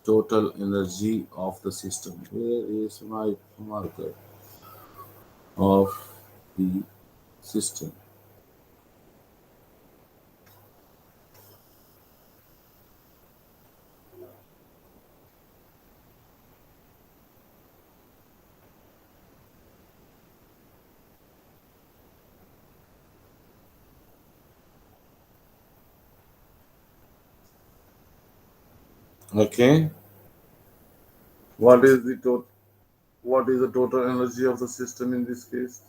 Total energy of the system. Where is my marker of the system? Okay. What is the total? What is the total energy of the system in this case?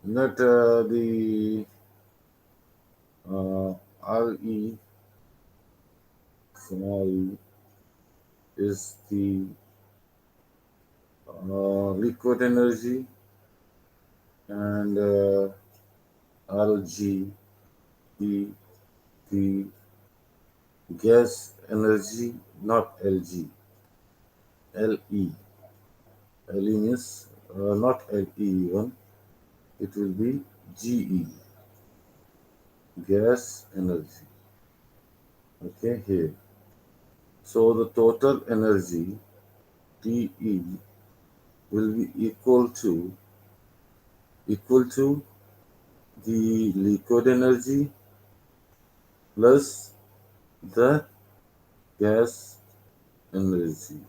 Let the RE small e is the liquid energy, and RG E the gas energy, not LG. LE. LE means not LE even. It will be GE, gas energy. Okay, here. So the total energy TE will be equal to the liquid energy plus the gas energy.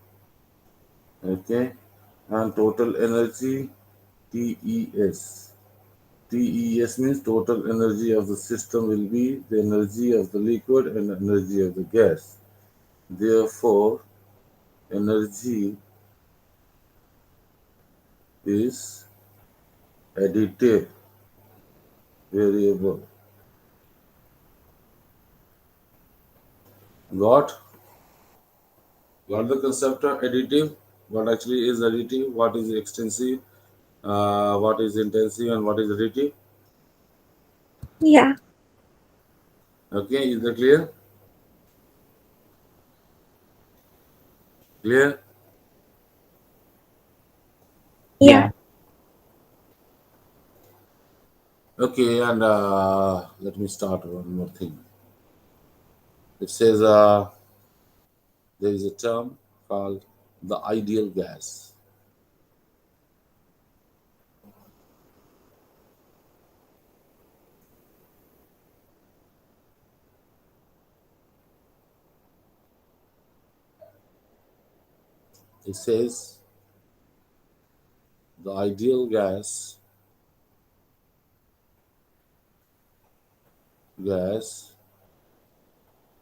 Okay, and total energy TES. TES means total energy of the system will be the energy of the liquid and energy of the gas. Therefore, energy is additive variable. Got? Got the concept of additive? What actually is additive? What is extensive? What is intensive and what is additive? Yeah. Okay, is that clear? Clear? Yeah. Yeah. Okay, and let me start one more thing. It says there is a term called the ideal gas. It says the ideal gas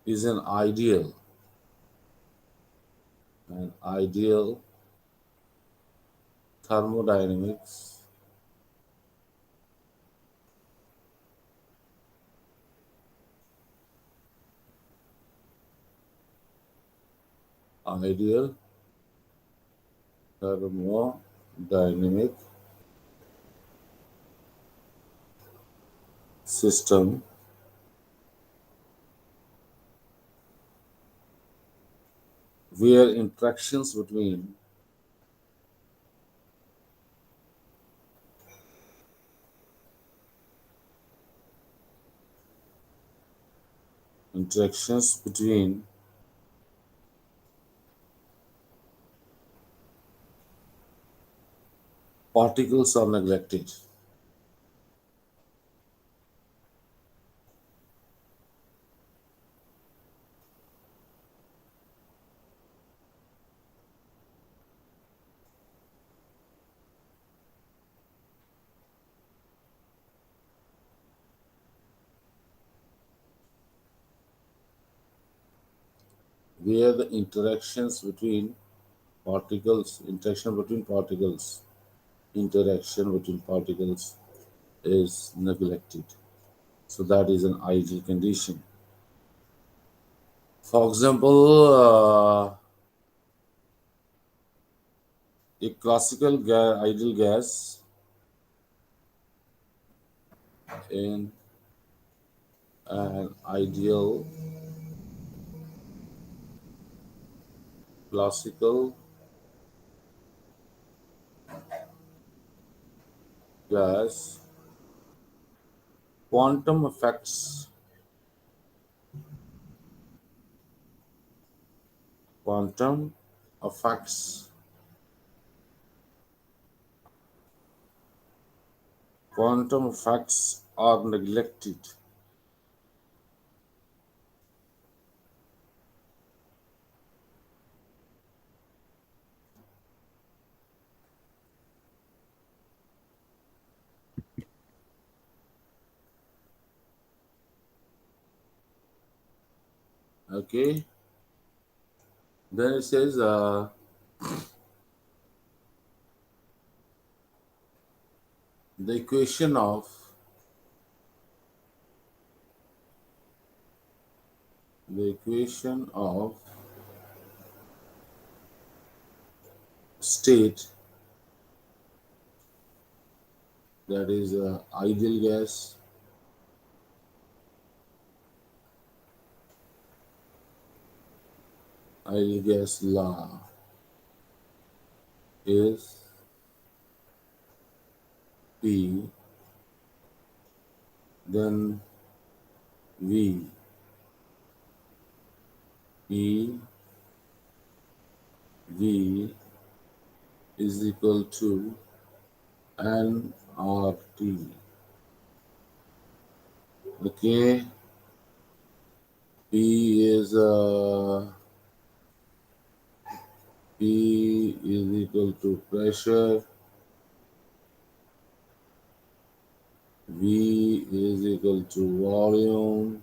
is an ideal thermodynamics ideal thermodynamic system where interactions between particles are neglected. Where the interaction between particles, interaction between particles is neglected. So that is an ideal condition. For example, a classical ideal gas in an ideal classical gas, quantum effects, quantum effects, quantum effects are neglected. Okay, then it says the equation of state, that is ideal gas law is P, then V, E, V is equal to nRT. Okay, P is P is equal to pressure. V is equal to volume.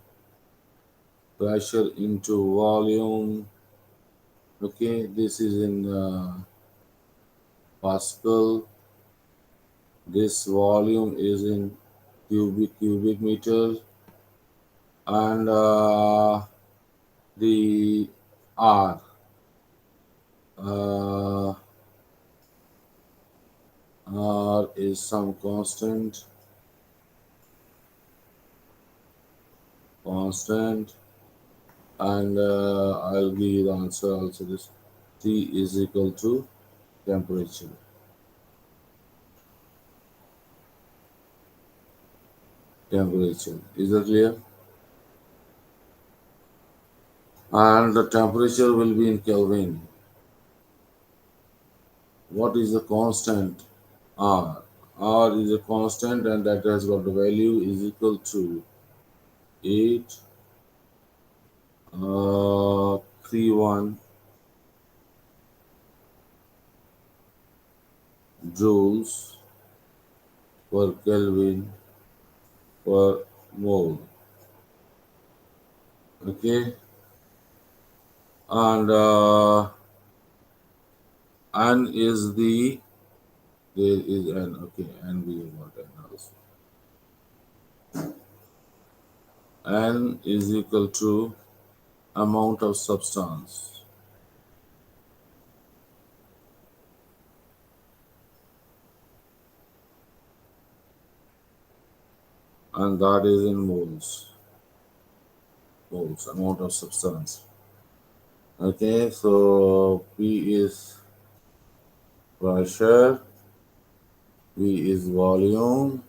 Pressure into volume. Okay, this is in Pascal. This volume is in cubic meter, and the R. Uh, R is some constant, and I'll give you the answer also. This T is equal to temperature. Temperature. Is that clear? And the temperature will be in Kelvin. What is the constant? R. R is a constant, and that has got the value is equal to 8 31 joules per Kelvin per mole. Okay, and N is the there is N. Okay, N we have got N also. N is equal to amount of substance, and that is in moles. Moles, amount of substance. Okay, so P is pressure, V is volume,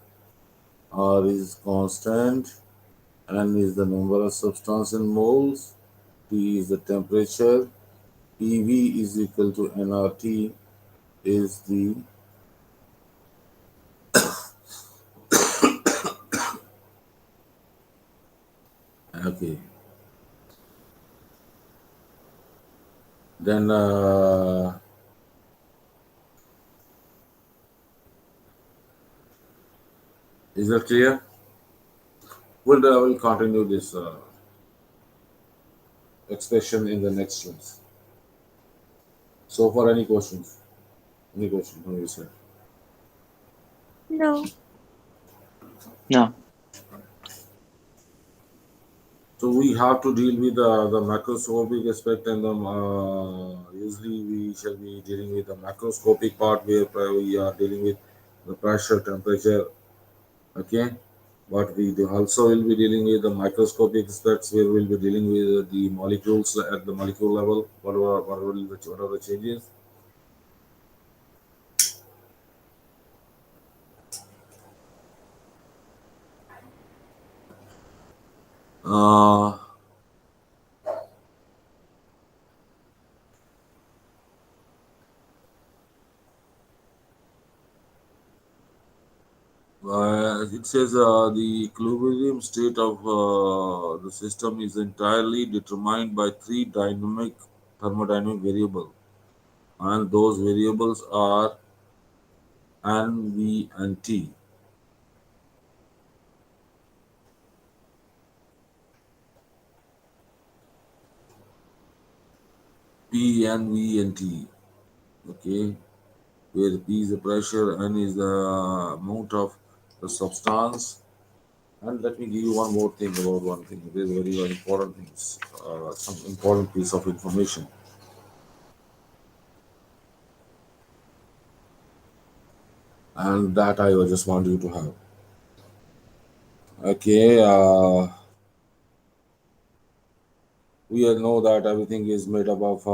R is constant, N is the number of substance in moles, T is the temperature, PV is equal to nRT is the okay. Then is that clear? We'll continue this expression in the next class. So, for any questions? Any question from your side? No. No. So we have to deal with the macroscopic aspect, and the usually we shall be dealing with the macroscopic part where we are dealing with the pressure, temperature. Okay, but also will be dealing with the microscopic aspects where we'll be dealing with the molecules at the molecule level. What are the changes? Uh, it says the equilibrium state of the system is entirely determined by three thermodynamic variables, and those variables are N, V, and T. P, N, V, and T. Okay, where P is the pressure, N is the amount of the substance. And let me give you one more thing about one thing. There's very important things, some important piece of information, and that I just want you to have. Okay, we all know that everything is made up of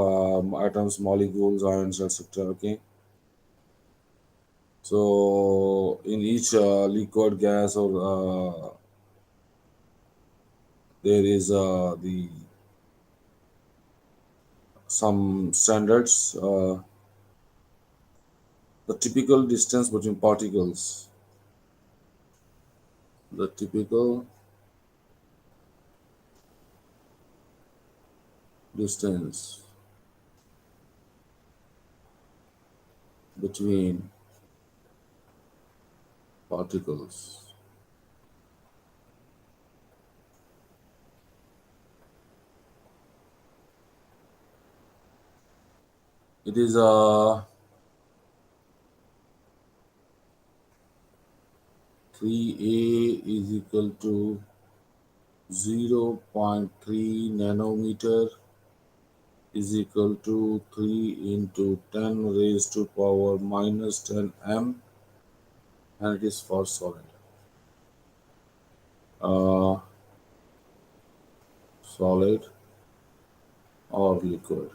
atoms, molecules, ions, etc. Okay, so in each liquid, gas, or there is the some standards. The typical distance between particles. The typical distance between particles. It is a 3a is equal to 0.3 nanometer is equal to 3 into 10 raised to power minus 10 m, and it is for solid. Uh, Solid or liquid.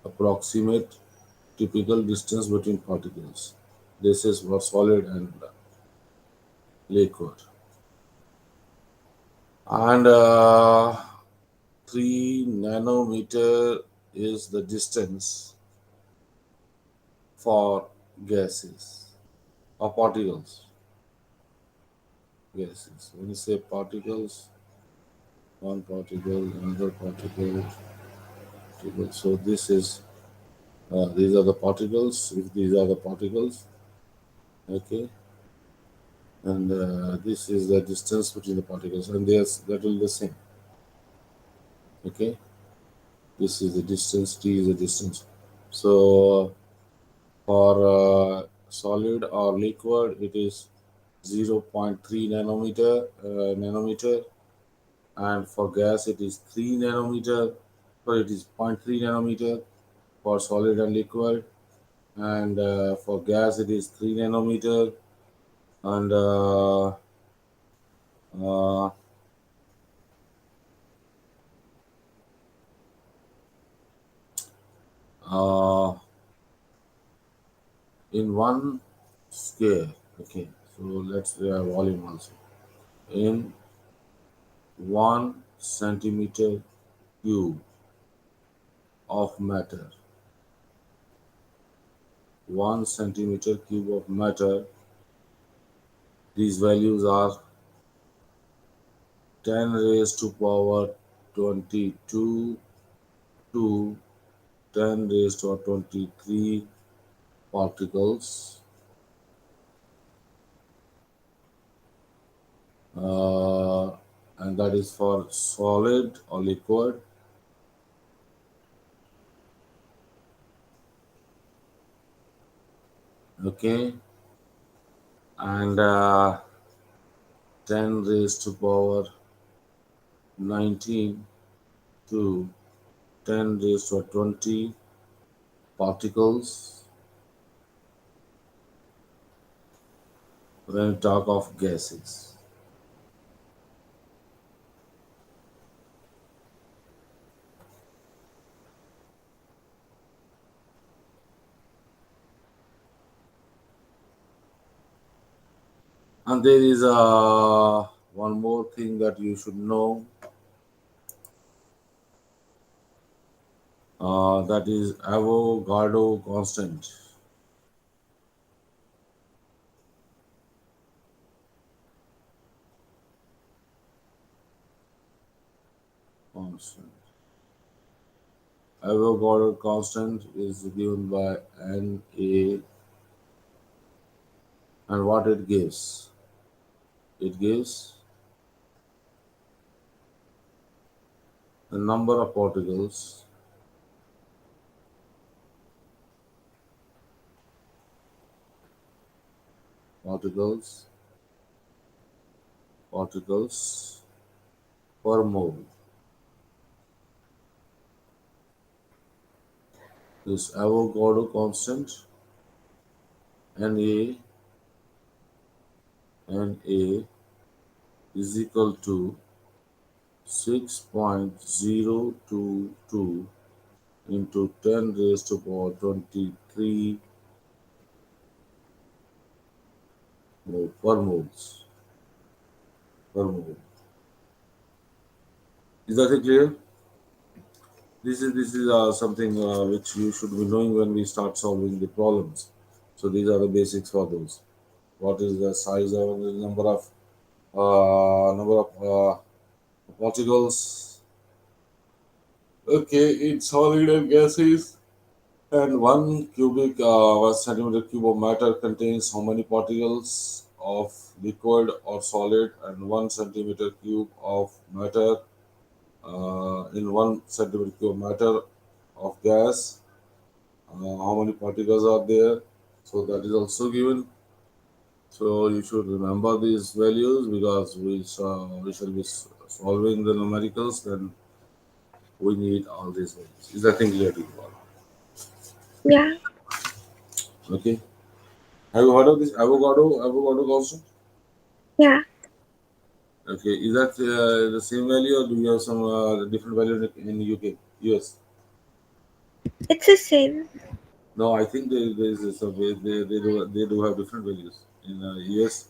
Approximate typical distance between particles. This is for solid and liquid. And 3 nanometer is the distance for gases or particles. Gases. When you say particles, one particle, another particle, particle. So this is these are the particles. If these are the particles, okay, and this is the distance between the particles, and there's that will be the same. Okay, this is the distance. T is the distance. So for solid or liquid, it is 0.3 nanometer, and for gas it is 3 nanometer. So it is zero point 0.3 nanometer for solid and liquid, and for gas it is 3 nanometer, and uh, uh, in one square. Okay, so let's volume also. In 1 centimeter cube of matter, 1 centimeter cube of matter, these values are 10 raised to power 22 to 10 raised to 23 particles, uh, and that is for solid or liquid. Okay, and 10 raised to power 19 to 10 raised to 20 particles when we talk of gases. And there is one more thing that you should know, that is Avogadro constant. Constant. Avogadro constant is given by Na, and what it gives? It gives the number of particles, particles per mole. This Avogadro constant Na is equal to 6.022 into 10 raised to power 23 per moles per mole. Is that clear? This is something which you should be knowing when we start solving the problems. So these are the basics for those. What is the size of the number of particles? Okay, it's solid and gases. And one centimeter cube of matter contains how many particles of liquid or solid, and 1 centimeter cube of matter in 1 centimeter cube of matter of gas, how many particles are there? So that is also given. So you should remember these values because we shall be solving the numericals. Then we need all these values. Is that thing clear to you all? Yeah. Okay. Have you heard of this avocado constant? Yeah. Okay. Is that the same value, or do you have some different value in UK, US? It's the same. No, I think there is some they do have different values in US.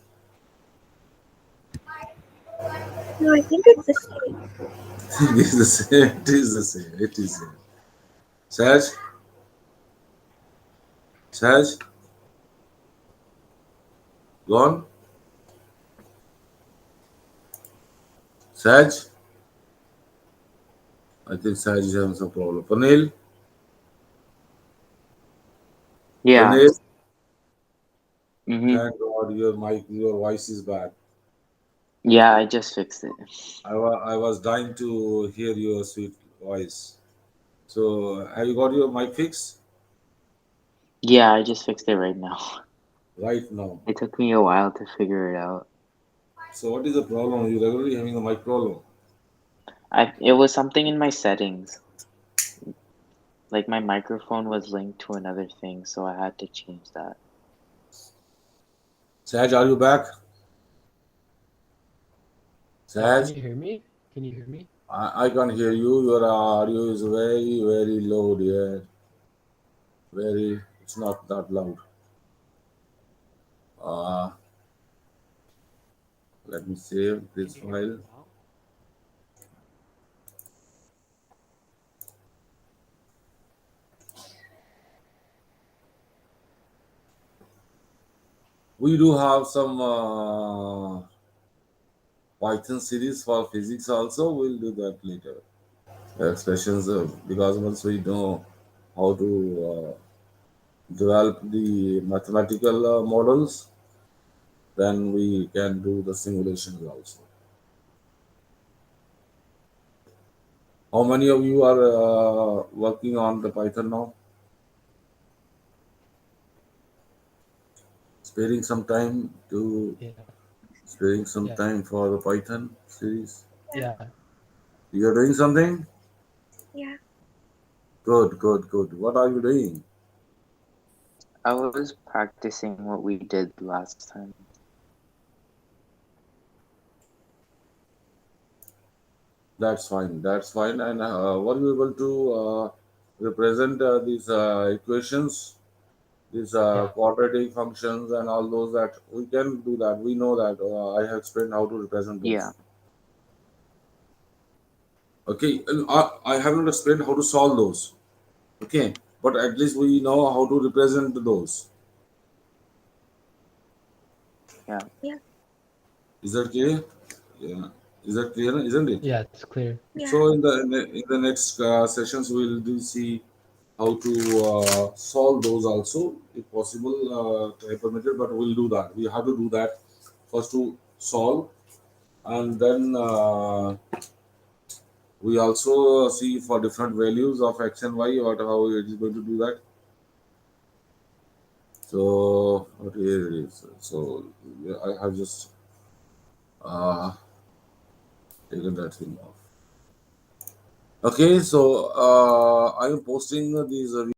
No, I think it's the same. It is the same. It is the same. It is same. Saj, Saj, gone. Saj, I think Saj is having some problem. Panel, Yeah. Panel. Mm-hmm. Thank God your voice is back. Yeah, I just fixed it. I was dying to hear your sweet voice. So, have you got your mic fixed Yeah, I just fixed it right now. right now? It took me a while to figure it out. So, what is the problem? You regularly having a mic problem. It was something in my settings. Like my microphone was linked to another thing, so I had to change that. Saj, are you back? Can Saj, you hear me? Can you hear me? I can't hear you. Your audio is very, very low, dear. Very, it's not that loud. Uh, Let me save Can this you hear me file. now? We do have some Python series for physics also. We'll do that later. Expressions, because once we know how to develop the mathematical models, then we can do the simulations also. How many of you are working on the Python now? Sparing some time to Yeah. Sparing some Yeah. time for the Python series. Yeah. Yeah. You are doing something? Yeah. Good, good, good. What are you doing? I was practicing what we did last time. That's fine. That's fine. And were you able to represent these equations, these Yeah. quadratic functions, and all those that we can do that? We know that. I have explained how to represent Yeah. those. Okay, and I have not explained how to solve those. Okay, but at least we know how to represent those. Yeah. Yeah. Is that clear? Yeah. Is that clear? Isn't it? Yeah. It's clear. Yeah. So in the next sessions, we'll do see how to solve those also, if possible, time permitted. But we'll do that. We have to do that first to solve, and then we also see for different values of x and y, what how it is going to do that. So what here it is. So yeah, I have just uh, taken that thing off. Okay, so I am posting these